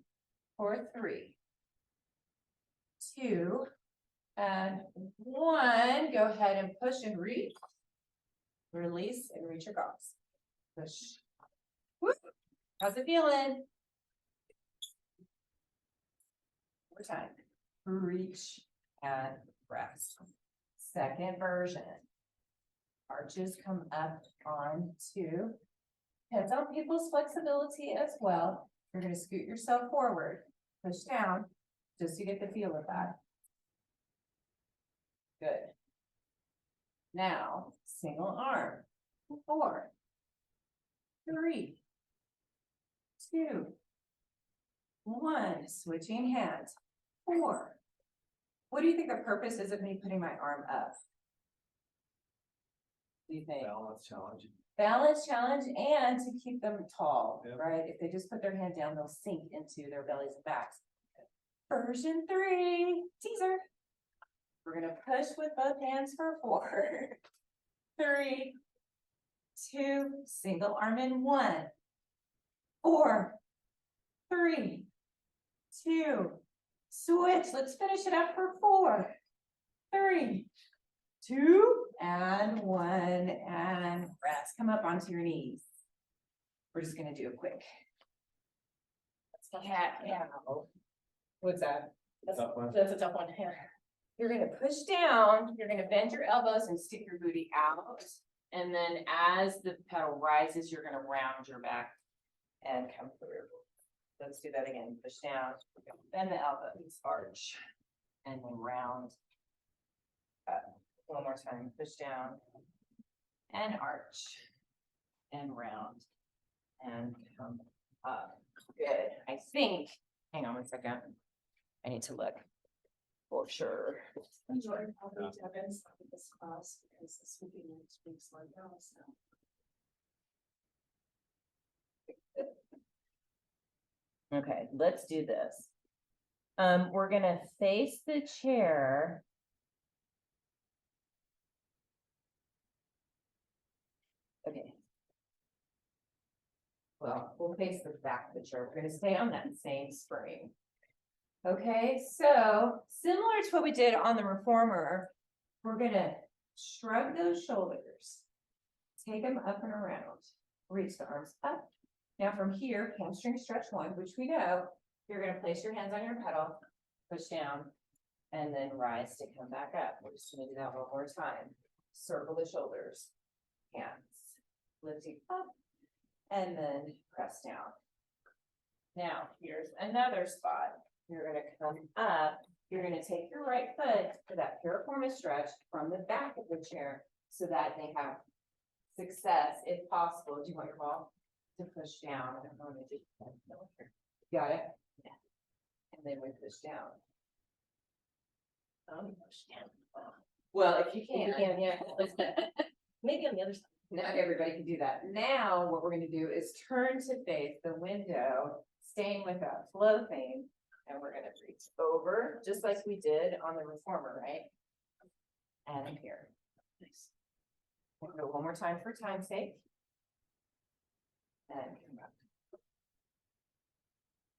A: For 3, 2, and 1. Go ahead and push and reach. Release and reach across. Push. Woo. How's it feeling? More time. Reach and rest. Second version. Arches come up on 2. Depends on people's flexibility as well. You're going to scoot yourself forward. Push down just to get the feel of that. Good. Now, single arm. 4, 3, 2, 1. Switching hands. 4. What do you think the purpose is of me putting my arm up? Do you think?
C: Balance challenge.
A: Balance challenge and to keep them tall,
C: Yep.
A: right? If they just put their hand down, they'll sink into their bellies and backs. Version 3, teaser. We're gonna push with both hands for 4, 3, 2, single arm in 1, 4, 3, 2, switch. Let's finish it up for 4, 3, 2, and 1, and rest. Come up onto your knees. We're just gonna do a quick cat cow. What's that?
C: Tough one.
A: That's a tough one here. You're gonna push down, you're gonna bend your elbows and stick your booty out. And then as the pedal rises, you're gonna round your back and come through. Let's do that again. Push down, bend the elbows, arch, and then round up. One more time. Push down and arch and round and come up. Good. I think, hang on one second. I need to look for sure.
D: Enjoy probably Devin's this class because the speaking next week's like Alice now.
A: Okay, let's do this. We're gonna face the chair. Okay. Well, we'll face the back of the chair. We're gonna stay on that same spring. Okay, so similar to what we did on the reformer, we're gonna shrug those shoulders, take them up and around, reach the arms up. Now from here, hamstring stretch 1, which we know, you're gonna place your hands on your pedal, push down, and then rise to come back up. We're just gonna do that one more time. Circle the shoulders, hands, lifting up, and then press down. Now, here's another spot. You're gonna come up, you're gonna take your right foot for that piriformis stretch from the back of the chair so that they have success if possible. Do you want your ball to push down? I don't know what I did. Got it? Yeah. And then we push down.
B: Push down.
A: Well, if you can.
B: Yeah. Maybe on the other side.
A: Not everybody can do that. Now, what we're gonna do is turn to face the window, staying with that flow thing. And we're gonna reach over, just like we did on the reformer, right? And here. Nice. We'll go one more time for time's sake. And come up.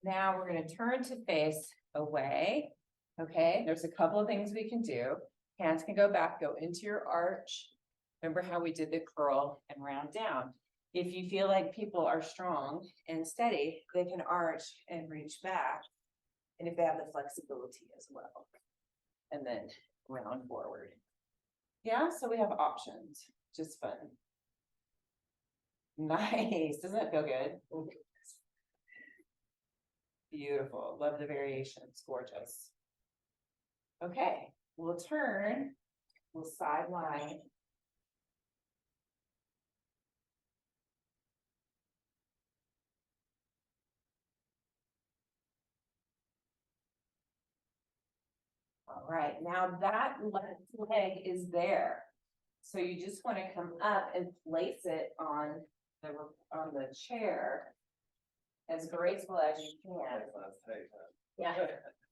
A: Now we're gonna turn to face away. Okay, there's a couple of things we can do. Hands can go back, go into your arch. Remember how we did the curl and round down. If you feel like people are strong and steady, they can arch and reach back. And if they have the flexibility as well. And then round forward. Yeah, so we have options, just fun. Nice, doesn't that feel good? Beautiful, love the variations, gorgeous. Okay, we'll turn, we'll sideline. All right, now that left leg is there. So you just want to come up and place it on the chair as graceful as you can.
B: Yeah.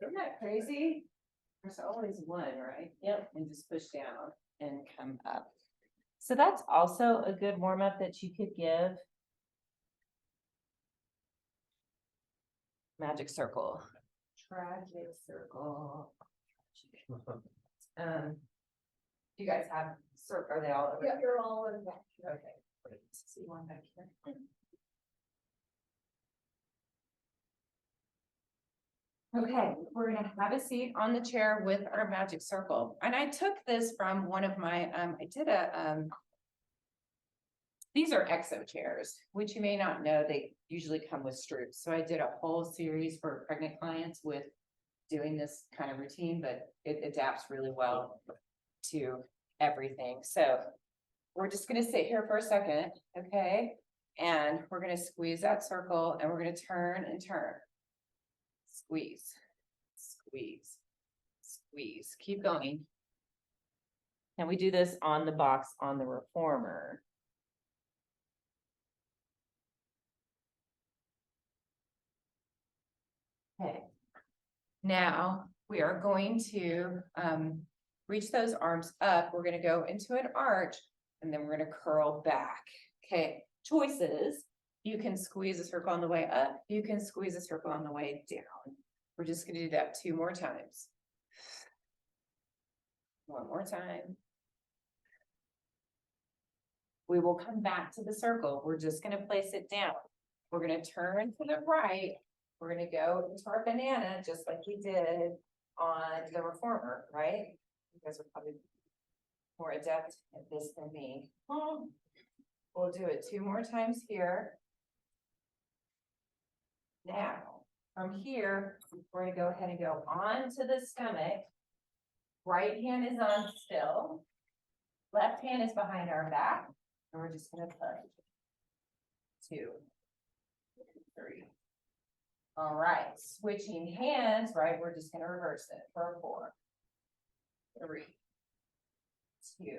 A: Isn't that crazy? There's always one, right?
B: Yep.
A: And just push down and come up. So that's also a good warm up that you could give. Magic circle. Tragic circle. You guys have circle, are they all over?
B: Yeah, you're all in back.
A: Okay, great. See one back here. Okay, we're gonna have a seat on the chair with our magic circle. And I took this from one of my, I did these are exo chairs, which you may not know, they usually come with Stroops. So I did a whole series for pregnant clients with doing this kind of routine, but it adapts really well to everything. So we're just gonna sit here for a second, okay? And we're gonna squeeze that circle and we're gonna turn and turn. Squeeze, squeeze, squeeze, keep going. And we do this on the box on the reformer. Okay. Now we are going to reach those arms up. We're going to go into an arch and then we're going to curl back. Okay, choices. You can squeeze a circle on the way up. You can squeeze a circle on the way down. We're just going to do that 2 more times. One more time. We will come back to the circle. We're just going to place it down. We're going to turn to the right. We're going to go into our banana just like we did on the reformer, right? You guys are probably more adept at this than me. We'll do it 2 more times here. Now, from here, we're going to go ahead and go on to the stomach. Right hand is on still. Left hand is behind our back. And we're just going to push. 2, 3. All right, switching hands, right? We're just going to reverse it for 4, 3, 2,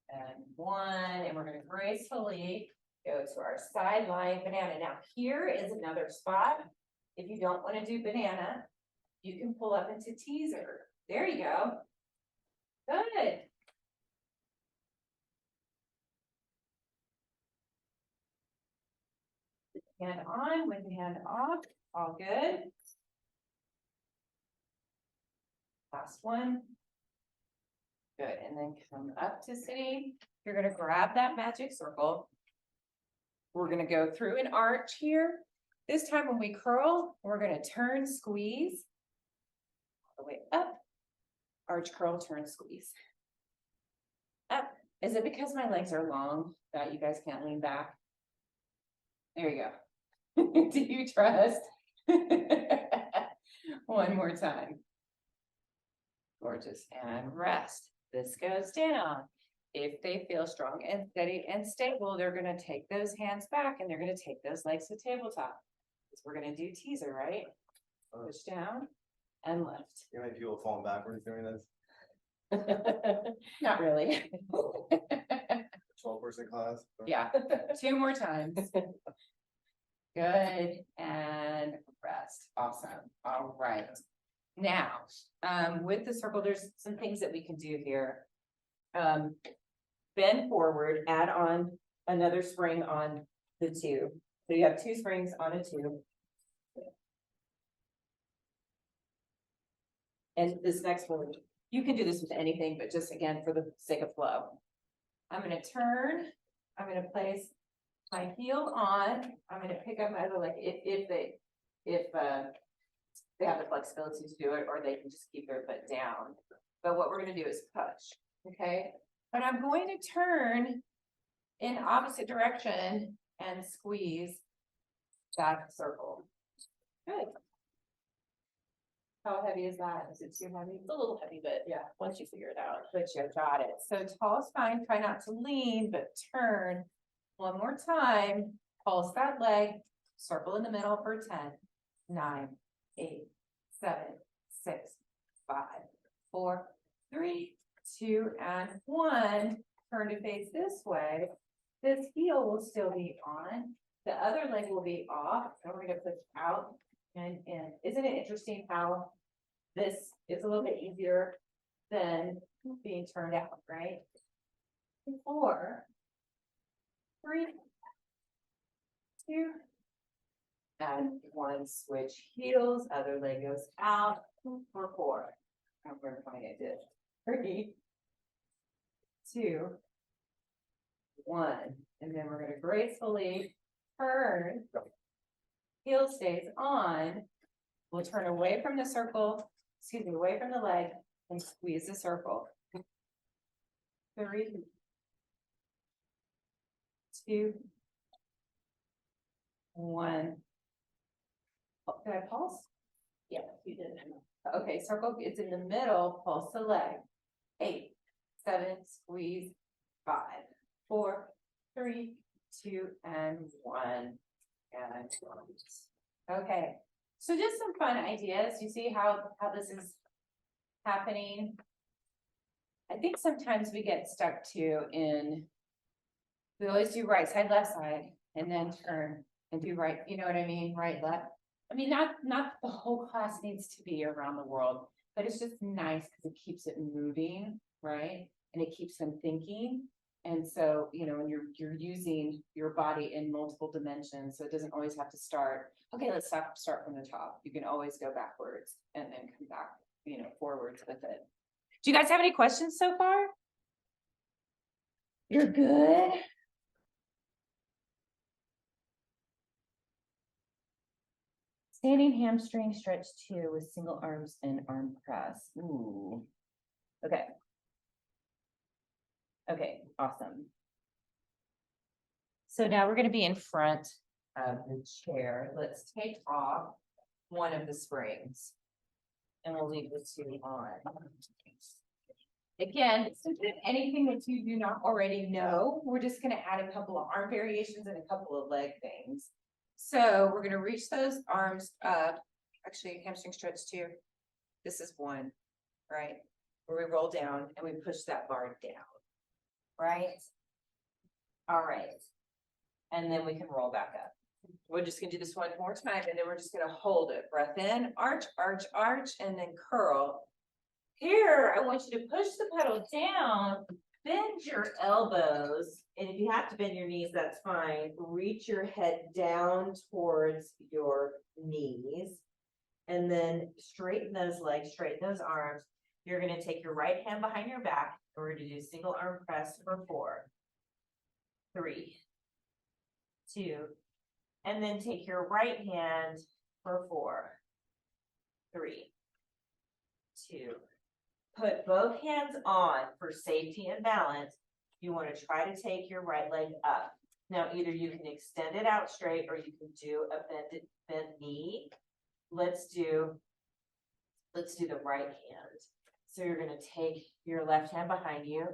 A: and 1. And we're going to gracefully go to our sideline banana. Now, here is another spot. If you don't want to do banana, you can pull up into teaser. There you go. Good. Hand on with the hand off. All good. Last one. Good, and then come up to sitting. You're gonna grab that magic circle. We're gonna go through an arch here. This time when we curl, we're gonna turn, squeeze, all the way up, arch, curl, turn, squeeze. Up. Is it because my legs are long that you guys can't lean back? There you go. Do you trust? One more time. Gorgeous. And rest. This goes down. If they feel strong and steady and stable, they're going to take those hands back and they're going to take those legs to tabletop. Because we're going to do teaser, right? Push down and lift.
C: You know, people falling backwards doing this,
A: Not really.
C: 12-person class.
A: Yeah, 2 more times. Good, and rest. Awesome. All right. Now, with the circle, there's some things that we can do here. Bend forward, add on another spring on the tube. So you have 2 springs on a tube. And this next one, you can do this with anything, but just again, for the sake of flow. I'm gonna turn, I'm gonna place my heel on, I'm gonna pick up my other leg if they have the flexibility to do it, or they can just keep their foot down. But what we're gonna do is push, okay? But I'm going to turn in opposite direction and squeeze that circle. Good. How heavy is that? Is it too heavy?
B: It's a little heavy, but yeah, once you figure it out.
A: But you got it. So tall spine, try not to lean, but turn. One more time, pulse that leg, circle in the middle for 10, 9, 8, 7, 6, 5, 4, 3, 2, and 1. Turn to face this way. This heel will still be on. The other leg will be off, and we're going to push out and in. Isn't it interesting how this is a little bit easier than being turned out, right? 4, 3, 2, and 1. Switch heels, other leg goes out for 4. I'm going to find it. 3, 2, 1. And then we're going to gracefully turn. Heel stays on. We'll turn away from the circle, away from the leg, and squeeze the circle. 3, 2, 1. Oh, did I pulse?
B: Yeah, you did.
A: Okay, circle is in the middle, pulse the leg. 8, 7, squeeze, 5, 4, 3, 2, and 1. And okay, so just some fun ideas. You see how this is happening? I think sometimes we get stuck too we always do right side, left side, and then turn and do right, you know what I mean? Right, left. I mean, not the whole class needs to be around the world, but it's just nice because it keeps it moving, right? And it keeps them thinking. And so, you know, when you're using your body in multiple dimensions, so it doesn't always have to start, okay, let's start from the top. You can always go backwards and then come back, you know, forwards with it. Do you guys have any questions so far? You're good? Standing hamstring stretch 2 with single arms and arm press. Ooh. Okay. Okay, awesome. So now we're going to be in front of the chair. Let's take off one of the springs and we'll leave the 2 on. Again, since there's anything that you do not already know, we're just going to add a couple of arm variations and a couple of leg things. So we're going to reach those arms up. Actually, hamstring stretch 2. This is 1, right? Where we roll down and we push that bar down. Right? All right. And then we can roll back up. We're just gonna do this one more time and then we're just gonna hold it. Breath in, arch, arch, arch, and then curl. Here, I want you to push the pedal down, bend your elbows, and if you have to bend your knees, that's fine. Reach your head down towards your knees, and then straighten those legs, straighten those arms. You're gonna take your right hand behind your back. We're going to do single arm press for 4, 3, 2, and then take your right hand for 4, 3, 2,
E: put both hands on for safety and balance. You want to try to take your right leg up. Now, either you can extend it out straight or you can do a bent knee. Let's do the right hand. So you're going to take your left hand behind you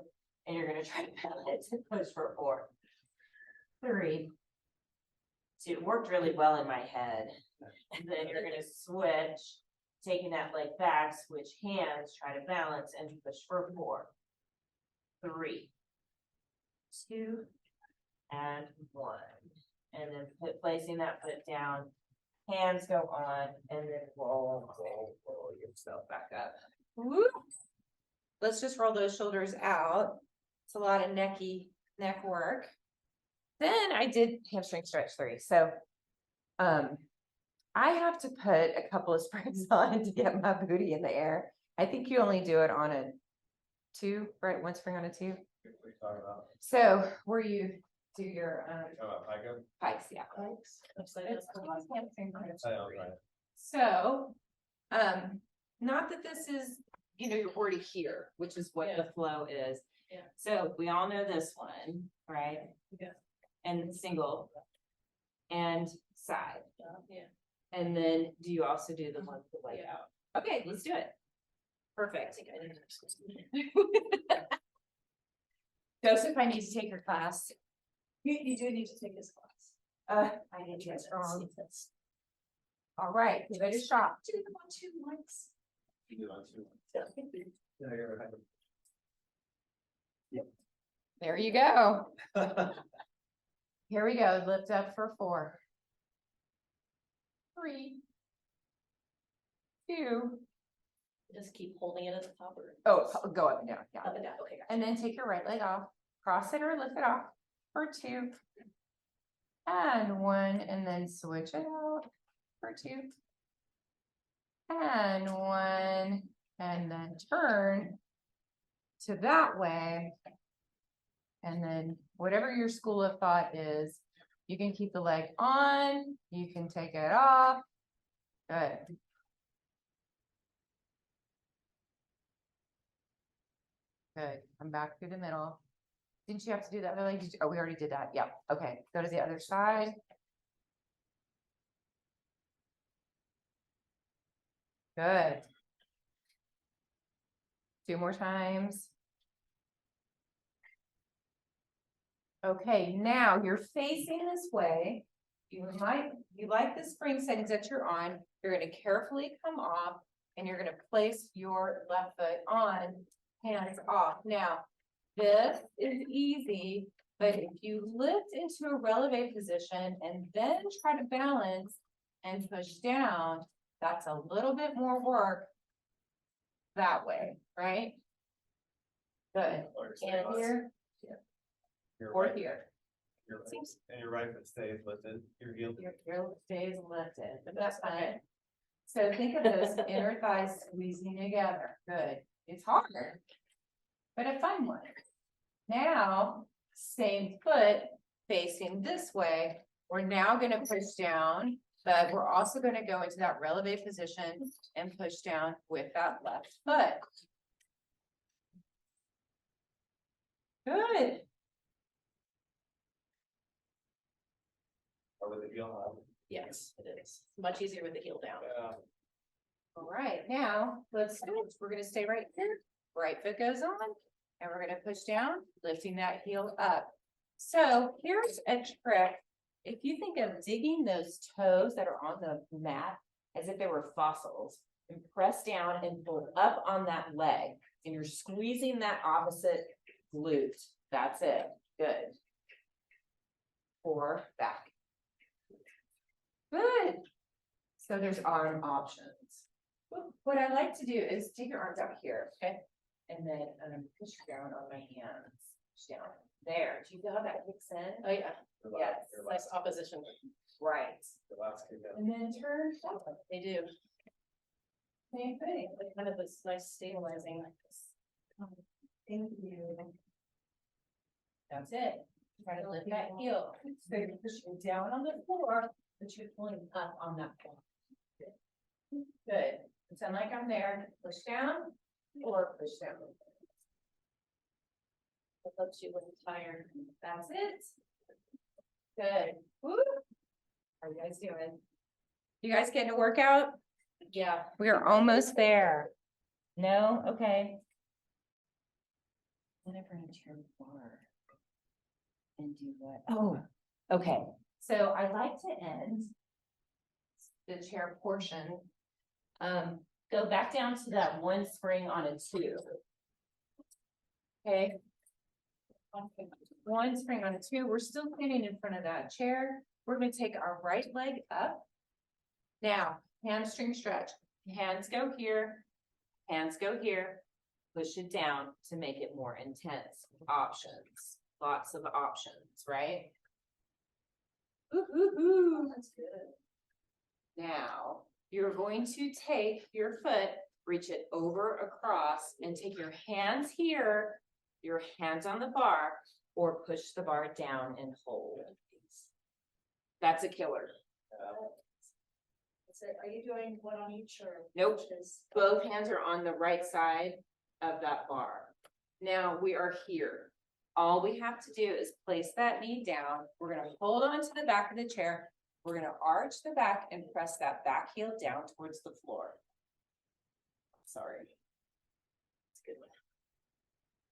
E: and you're going to try to balance and push for 4, 3, 2. It worked really well in my head. And then you're going to switch, taking that leg back, switch hands, try to balance and push for 4, 3, 2, and 1. And then placing that foot down, hands go on, and then roll yourself back up. Whoop. Let's just roll those shoulders out. It's a lot of neck work. Then I did hamstring stretch 3. So, I have to put a couple of springs on to get my booty in the air. I think you only do it on a 2, right? 1 spring on a 2.
C: What are you talking about?
E: So where you do your
C: Pico?
E: pikes, yeah.
D: Thanks.
E: It's hamstring stretch
C: I know,
E: 3.
C: right.
E: So, not that this is, you're already here, which is what the flow is.
D: Yeah.
E: So we all know this one, right?
D: Yeah.
E: And single and side.
D: Yeah.
E: And then do you also do the one with the leg
D: Yeah.
E: out? Okay, let's do it. Perfect. Joseph, I need to take your class.
D: You do need to take this class.
E: I need to get strong. All right, give it a shot.
D: Do the 1, 2 mics.
C: You do on 2. Yeah, you're right.
E: There you go. Here we go. Lift up for 4, 3, 2.
D: Just keep holding it at the top or.
E: Oh, go up and down. Yeah.
D: Up and down, okay,
E: And then take your right leg off, cross it or lift it off for 2 and 1, and then switch it out for 2 and 1, and then turn to that way. And then whatever your school of thought is, you can keep the leg on, you can take it off. Good. Good. Come back through the middle. Didn't you have to do that other leg? Oh, we already did that. Yep. Okay. Go to the other side. Good. 2 more times. Okay, now you're facing this way. You like the spring settings that you're on. You're going to carefully come off and you're going to place your left foot on, hands off. Now, this is easy, but if you lift into a releve position and then try to balance and push down, that's a little bit more work that way, right? Good. And here
C: Your
E: or
C: right-
E: here.
C: your right-
E: Seems-
C: And your right foot stays lifted, your heel.
E: Your stays lifted, but that's fine. So think of those inner thighs squeezing together. Good. It's hard, but a fun one. Now, same foot facing this way. We're now going to push down, but we're also going to go into that releve position and push down with that left foot. Good.
C: Or with the heel up.
D: Yes, it is. Much easier with the heel down.
C: Yeah.
E: All right, now let's switch. We're gonna stay right here. Right foot goes on and we're gonna push down, lifting that heel up. So here's a trick. If you think of digging those toes that are on the mat as if they were fossils and press down and pull up on that leg and you're squeezing that opposite glute. That's it. Good. 4 back. Good. So there's arm options. What I like to do is take your arms out here, okay? And then push down on my hands. Push down. There. Do you feel how that kicks in?
D: Oh, yeah.
C: Your
E: Yes.
C: last- your
D: Nice
C: last-
D: opposition.
E: Right.
C: your last kick out.
E: And then turn.
D: They do.
E: Same thing.
D: Like kind of this nice stabilizing.
E: Thank you. That's it. Try to lift that heel. So you're pushing down on the floor, but you're pulling up on that floor. Good. Pretend like I'm there. Push down
B: Or push down. That helps you when you're tired. That's it. Good. Woo. How are you guys doing?
A: You guys getting a workout?
B: Yeah.
A: We are almost there. No? Okay. Then I bring a chair bar and do what? Oh, okay. So I like to end the chair portion. Go back down to that one spring on a two. Okay. One spring on a two. We're still standing in front of that chair. We're gonna take our right leg up. Now, hamstring stretch. Hands go here. Hands go here. Push it down to make it more intense. Options. Lots of options, right? Ooh,
B: That's good.
A: now, you're going to take your foot, reach it over across, and take your hands here, your hands on the bar, or push the bar down and hold. That's a killer.
D: So are you doing one on each or?
A: Nope.
D: just-
A: Both hands are on the right side of that bar. Now we are here. All we have to do is place that knee down. We're gonna hold on to the back of the chair. We're gonna arch the back and press that back heel down towards the floor. Sorry. It's a good one.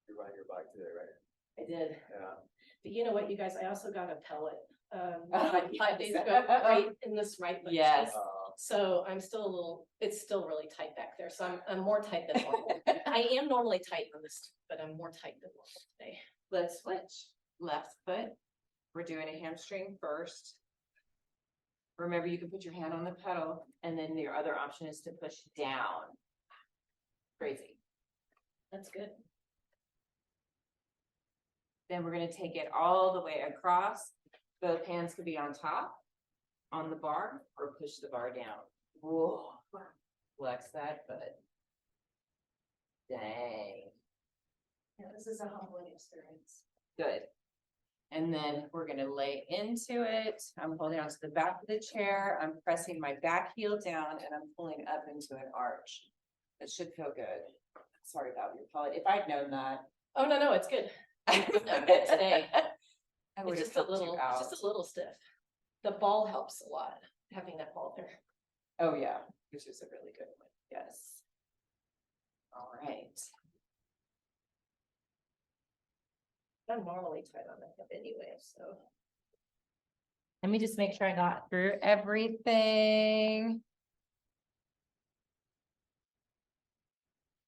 C: You're riding your bike today, right?
B: I did.
C: Yeah.
B: But you know what, you guys, I also got a pellet,
A: Oh,
B: like 5 days ago, right in this right foot.
A: Yes.
B: So I'm still a little, it's still really tight back there, so I'm more tight than normal. I am normally tight on this, but I'm more tight than normal today.
A: Let's switch. Left foot. We're doing a hamstring first. Remember, you can put your hand on the pedal, and then your other option is to push down. Crazy.
B: That's good.
A: Then we're gonna take it all the way across. Both hands could be on top, on the bar, or push the bar down. Whoa. Flex that foot. Dang.
D: Yeah, this is a humbling experience.
A: Good. And then we're gonna lay into it. I'm holding onto the back of the chair. I'm pressing my back heel down and I'm pulling up into an arch. It should feel good. Sorry about your pellet. If I'd known that.
B: Oh, no, it's good. I'm good today.
A: I would
B: It's
A: have
B: just a
A: helped you
B: little,
A: out.
B: it's just a little stiff. The ball helps a lot, having that ball there.
A: Oh, yeah, which is a really good one. Yes. All right.
B: I'm normally tight on the hip anyway, so.
A: Let me just make sure I got through everything.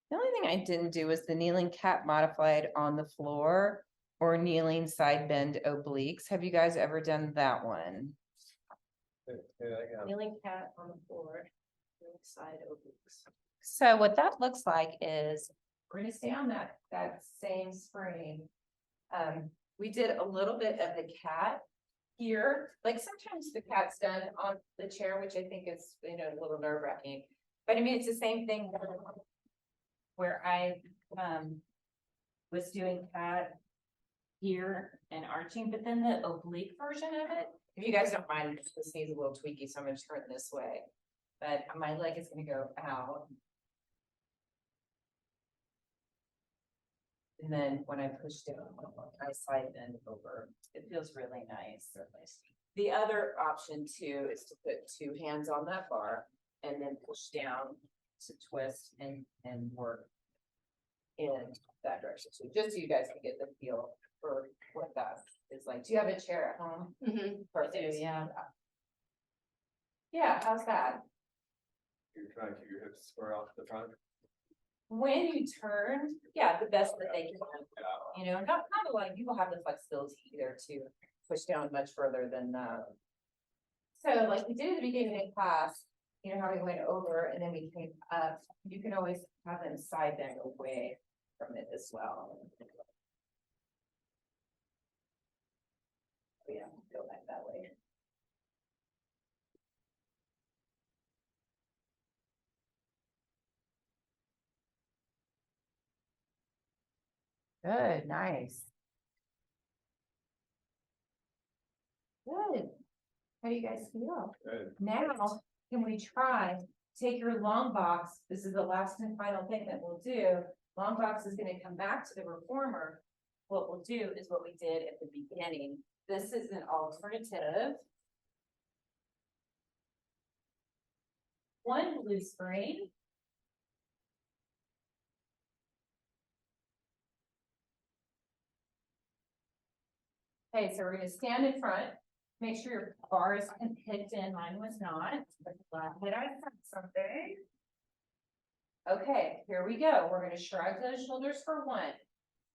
A: The only thing I didn't do was the kneeling cat modified on the floor or kneeling side bend obliques. Have you guys ever done that one?
B: Kneeling cat on the floor, side obliques.
A: So what that looks like is we're gonna stay on that same spring. We did a little bit of the cat here, like sometimes the cat's done on the chair, which I think is, a little nerve wracking. But I mean, it's the same thing where I, was doing cat here and arching, but then the oblique version of it, if you guys don't mind, this needs a little tweaky, so I'm gonna turn this way. But my leg is gonna go out. And then when I push down, I side bend over. It feels really nice. The other option too is to put two hands on that bar and then push down to twist and work in that direction. So just so you guys can get the feel for what that is like. Do you have a chair at home? Perfect.
B: yeah.
A: Yeah, how's that?
C: You're trying to keep your hips square off the front.
A: When you turn, yeah, the best that they can. Not a lot of people have the flexibility either to push down much further than So like we did at the beginning of class, how we went over and then we came up, you can always have them side bend away from it as well. Oh, yeah, go back that way. Good, nice. Good. How do you guys feel?
C: Good.
A: Now, can we try take your long box. This is the last and final thing that we'll do. Long box is gonna come back to the reformer. What we'll do is what we did at the beginning. This is an alternative. One blue spring. Okay, so we're gonna stand in front, make sure your bar is picked in, mine was not, but glad I found something. Okay, here we go, we're gonna shrug those shoulders for one.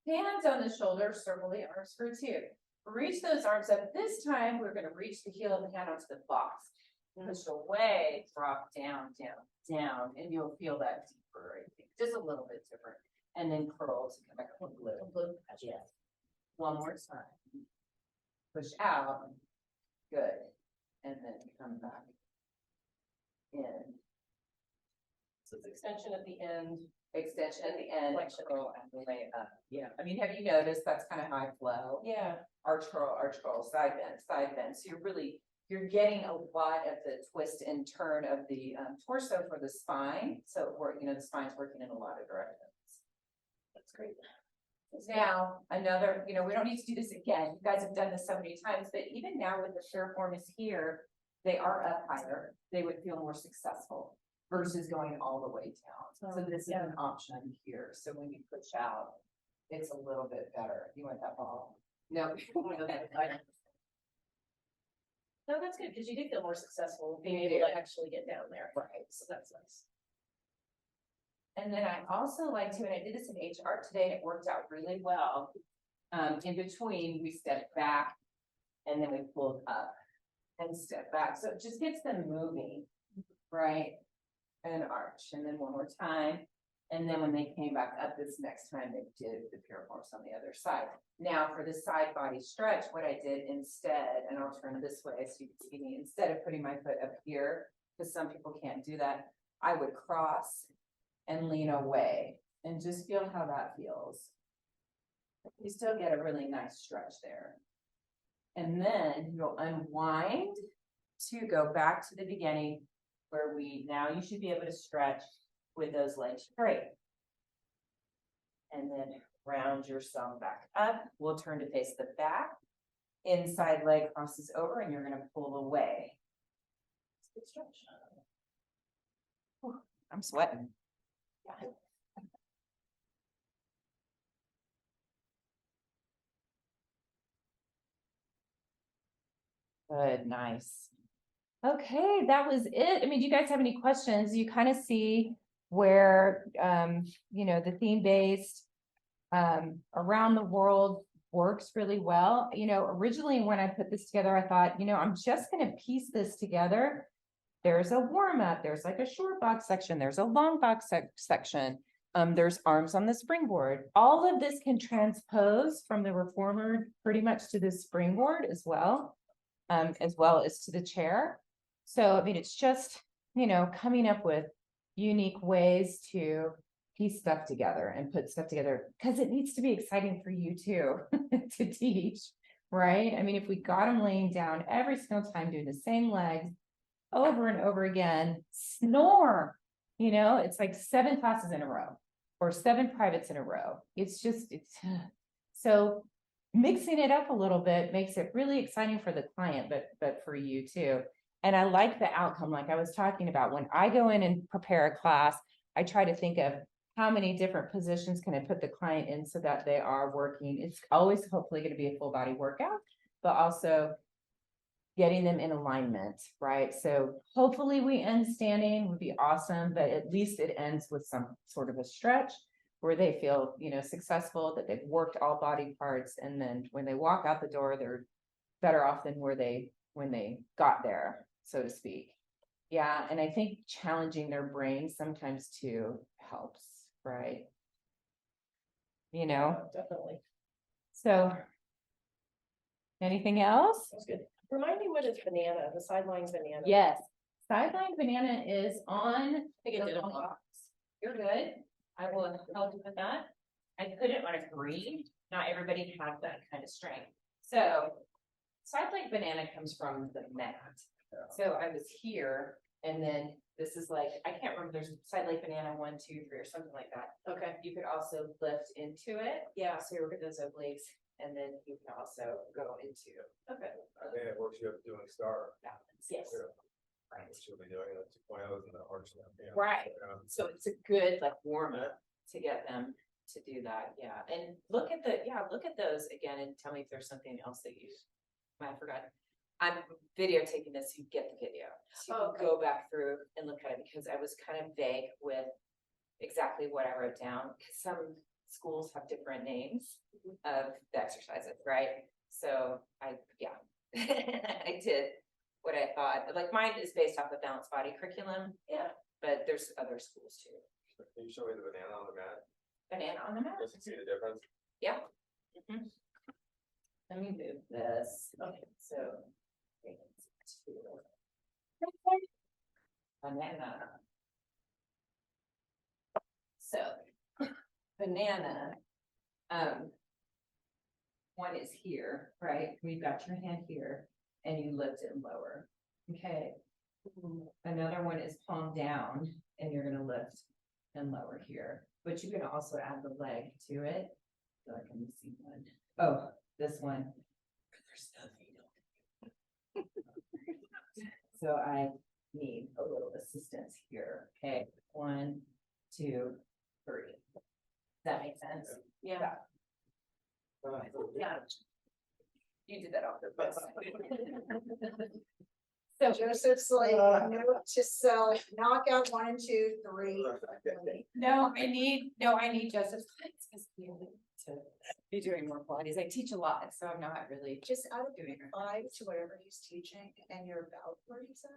A: Hands on the shoulders, circle the arms for two. Reach those arms up, this time we're gonna reach the heel of the hand onto the box. Push away, drop down, down, down, and you'll feel that deeper, I think, just a little bit different. And then curl to come back up a little. Yes. One more time. Push out, good, and then come back in.
B: So it's extension at the end.
A: Extension at the end,
B: Flexion.
A: curl and the way up. Yeah, I mean, have you noticed that's kind of how I flow?
B: Yeah.
A: Arch curl, side bend. So you're getting a lot of the twist and turn of the torso for the spine. So the spine's working in a lot of directions.
B: That's great.
A: Now, another, we don't need to do this again. You guys have done this so many times, but even now with the piriformis here, they are up higher. They would feel more successful versus going all the way down. So this is an option here. So when you push out, it's a little bit better. You want that ball? No.
B: No, that's good, because you did feel more successful being able to actually get down there.
A: Right.
B: So that's nice.
A: And then I also like to, and I did this in HR today, and it worked out really well. In between, we stepped back and then we pulled up and step back. So it just gets them moving, right? And arch, and then one more time. And then when they came back up this next time, they did the piriformis on the other side. Now for the side body stretch, what I did instead, and I'll turn this way so you can see me, instead of putting my foot up here, because some people can't do that, I would cross and lean away and just feel how that feels. You still get a really nice stretch there. And then you'll unwind to go back to the beginning where now you should be able to stretch with those legs straight. And then round yourself back up. We'll turn to face the back. Inside leg crosses over and you're gonna pull away. Good stretch. Whew, I'm sweating. Yeah. Good, nice. Okay, that was it. I mean, do you guys have any questions? You kind of see where, the theme-based around the world works really well. Originally when I put this together, I thought, I'm just going to piece this together. There's a warm-up, there's like a short box section, there's a long box section. There's arms on the springboard. All of this can transpose from the reformer pretty much to the springboard as well as to the chair. So, I mean, it's just, coming up with unique ways to piece stuff together and put stuff together because it needs to be exciting for you too to teach, right? I mean, if we got them laying down every single time doing the same legs over and over again, snore, it's like 7 classes in a row or 7 privates in a row. It's so mixing it up a little bit makes it really exciting for the client, but for you too. And I like the outcome, like I was talking about. When I go in and prepare a class, I try to think of how many different positions can I put the client in so that they are working. It's always hopefully going to be a full body workout, but also getting them in alignment, right? So hopefully we end standing would be awesome, but at least it ends with some sort of a stretch where they feel, successful, that they've worked all body parts. And then when they walk out the door, they're better off than when they got there, so to speak. Yeah. And I think challenging their brain sometimes too helps, right?
B: Definitely.
A: So anything else?
B: That's good. Remind me, what is banana, the sideline banana?
A: Yes. Sideline banana is on
B: I think it
A: the
B: did
A: long
B: it all.
A: box. You're good. I will help you with that. I couldn't agree. Not everybody has that kind of strength. So sideline banana comes from the mat. So I was here And then this is like, I can't remember, there's side leg banana 1, 2, 3 or something like that.
B: Okay,
A: You could also lift into it.
B: yeah,
A: So you work at those obliques and then you can also go into
B: okay,
C: I think it works you up doing star.
A: balance.
B: yes.
A: Right.
C: Which you'll be doing the 2.0s and the arch now. Yeah.
A: Right.
C: Yeah.
A: So it's a good like warm up to get them to do that. Yeah. And look at look at those again and tell me if there's something else that you might have forgotten. I'm videotaping this, so you get the video. So you
B: Oh,
A: can go back through and look at it because I was kind of vague with exactly what I wrote down. Because some schools have different names of the exercises, right? So I I did what I thought. Like mine is based off of balanced body curriculum,
B: Yeah,
A: but there's other schools too.
C: Can you show me the banana on the mat?
A: Banana on the mat.
C: Just to see the difference.
A: Yeah. Mhm. Let me move this. Okay, so. Banana. So, banana. One is here, right? We've got your hand here and you lift it and lower. Okay. Another one is palm down and you're gonna lift and lower here, but you can also add the leg to it. So I can see one. Oh, this one. There's nothing. So I need a little assistance here. Okay, 1, 2, 3. Does that make sense?
B: yeah.
A: Yeah. You did that off the bus.
D: So Joseph's like, note to self, knock out 1 and 2, 3.
A: No, I need Joseph's clients because we need to be doing more Pilates. I teach a lot, so I'm not really
D: Just out of
A: doing it.
D: 5 to whatever he's teaching, and you're about where he's at.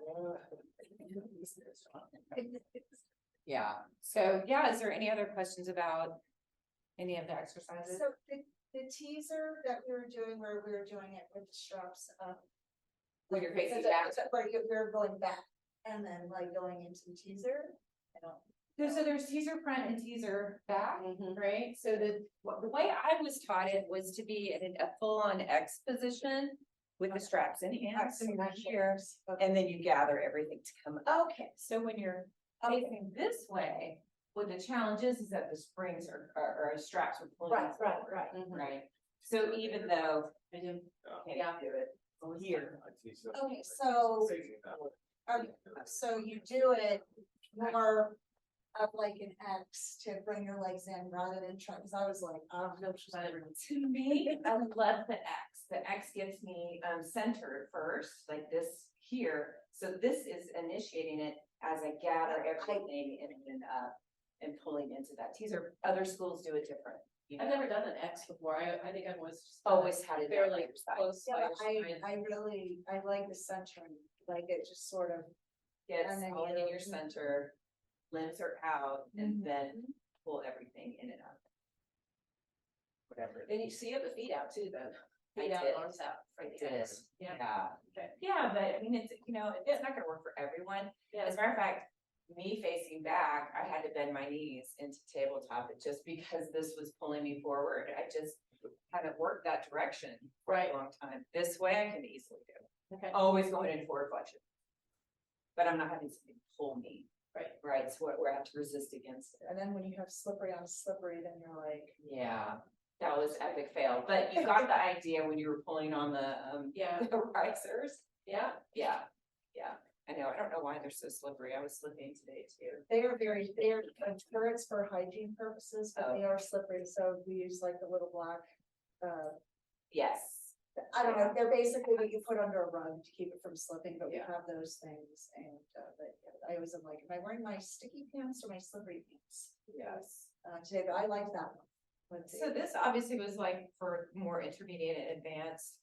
A: Yeah, so yeah, is there any other questions about any of the exercises?
D: So the teaser that we were doing, where we were doing it with the straps up.
A: When you're facing
D: is it-
A: back.
D: is it where we're going back and then like going into the teaser. I don't.
A: So there's teaser front and teaser back,
B: Mhm.
A: right? So the way I was taught it was to be in a full on X position with the straps in hand, so you're here, and then you gather everything to come up.
D: Okay.
A: So when you're facing this way, what the challenge is that the springs or straps are pulling.
D: Right,
A: us
D: right,
A: forward,
D: right.
A: Right, so even though
B: I do.
A: I
B: Yeah.
A: can't do it here,
C: I teach them.
D: Okay, so, so you do it more of like an X to bring your legs in rather than try, because I was like, oh, no, she's never.
A: to me, I love the X. The X gets me centered first, like this here. So this is initiating it as I gather everything and then up and pulling into that teaser. Other schools do it different. You
B: I've
A: know?
B: never done an X before. I think I've always just.
A: Always had it
B: Fairly
A: on your side.
B: close.
D: Yeah,
B: by
D: but
B: your spine.
D: I like the centering, like it just sort of.
A: Gets
D: And then
A: all in
D: you-
A: your center, limbs are out, and then pull everything in and up. Whatever.
B: And you see it, the feet out too, then.
A: I
B: Feet out,
A: did.
B: arms out. for the
A: It
B: X.
A: is.
B: Yeah.
A: Yeah.
B: Okay.
A: Yeah, but I mean, it's, it's not gonna work for everyone.
B: Yeah.
A: As a matter of fact, me facing back, I had to bend my knees into tabletop just because this was pulling me forward. I just haven't worked that direction for
B: Right.
A: a long time. This way I can easily do.
B: Okay.
A: Always going in forward flexion. But I'm not having something pull me.
B: Right.
A: Right, so where I have to resist against it.
D: And then when you have slippery on slippery, then you're like.
A: Yeah, that was epic fail, but you got the idea when you were pulling on the,
B: Yeah.
A: the risers.
B: Yeah.
A: Yeah, yeah. I know, I don't know why they're so slippery. I was slipping today too.
D: They are turrets for hygiene purposes, but they are slippery, so we use like the little black,
A: Yes.
D: I don't know, they're basically what you put under a rug to keep it from slipping, but we
A: Yeah.
D: have those things and, but I always am like, am I wearing my sticky pants or my slippery pants?
A: Yes.
D: Today, but I like that one. Let's see.
A: So this obviously was like for more intermediate and advanced.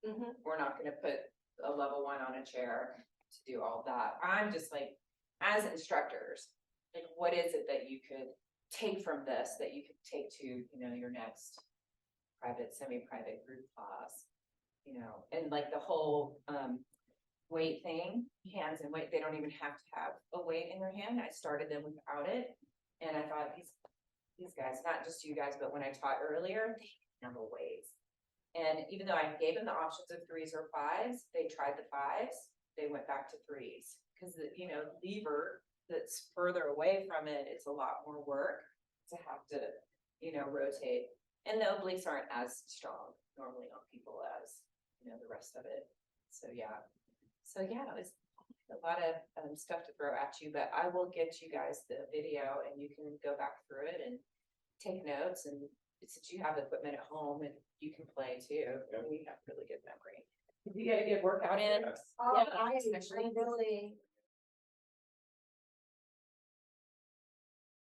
B: Mhm.
A: We're not gonna put a level 1 on a chair to do all that. I'm just like, as instructors, like what is it that you could take from this that you could take to, your next private, semi-private group class? And like the whole weight thing, hands and weight, they don't even have to have a weight in their hand. I started them without it. And I thought these guys, not just you guys, but when I taught earlier, they handle weights. And even though I gave them the options of 3s or 5s, they tried the 5s
E: they went back to 3s. Cause the, you know, lever that's further away from it, it's a lot more work to have to, you know, rotate. And the obliques aren't as strong normally on people as, you know, the rest of it. So yeah, it was a lot of stuff to throw at you, but I will get you guys the video and you can go back through it and take notes. And since you have equipment at home and you can play too,
C: Yeah.
E: we have really good memory. Did you get a good workout in?
C: Yes.
D: Oh,
E: Yeah,
D: I
E: especially-
D: really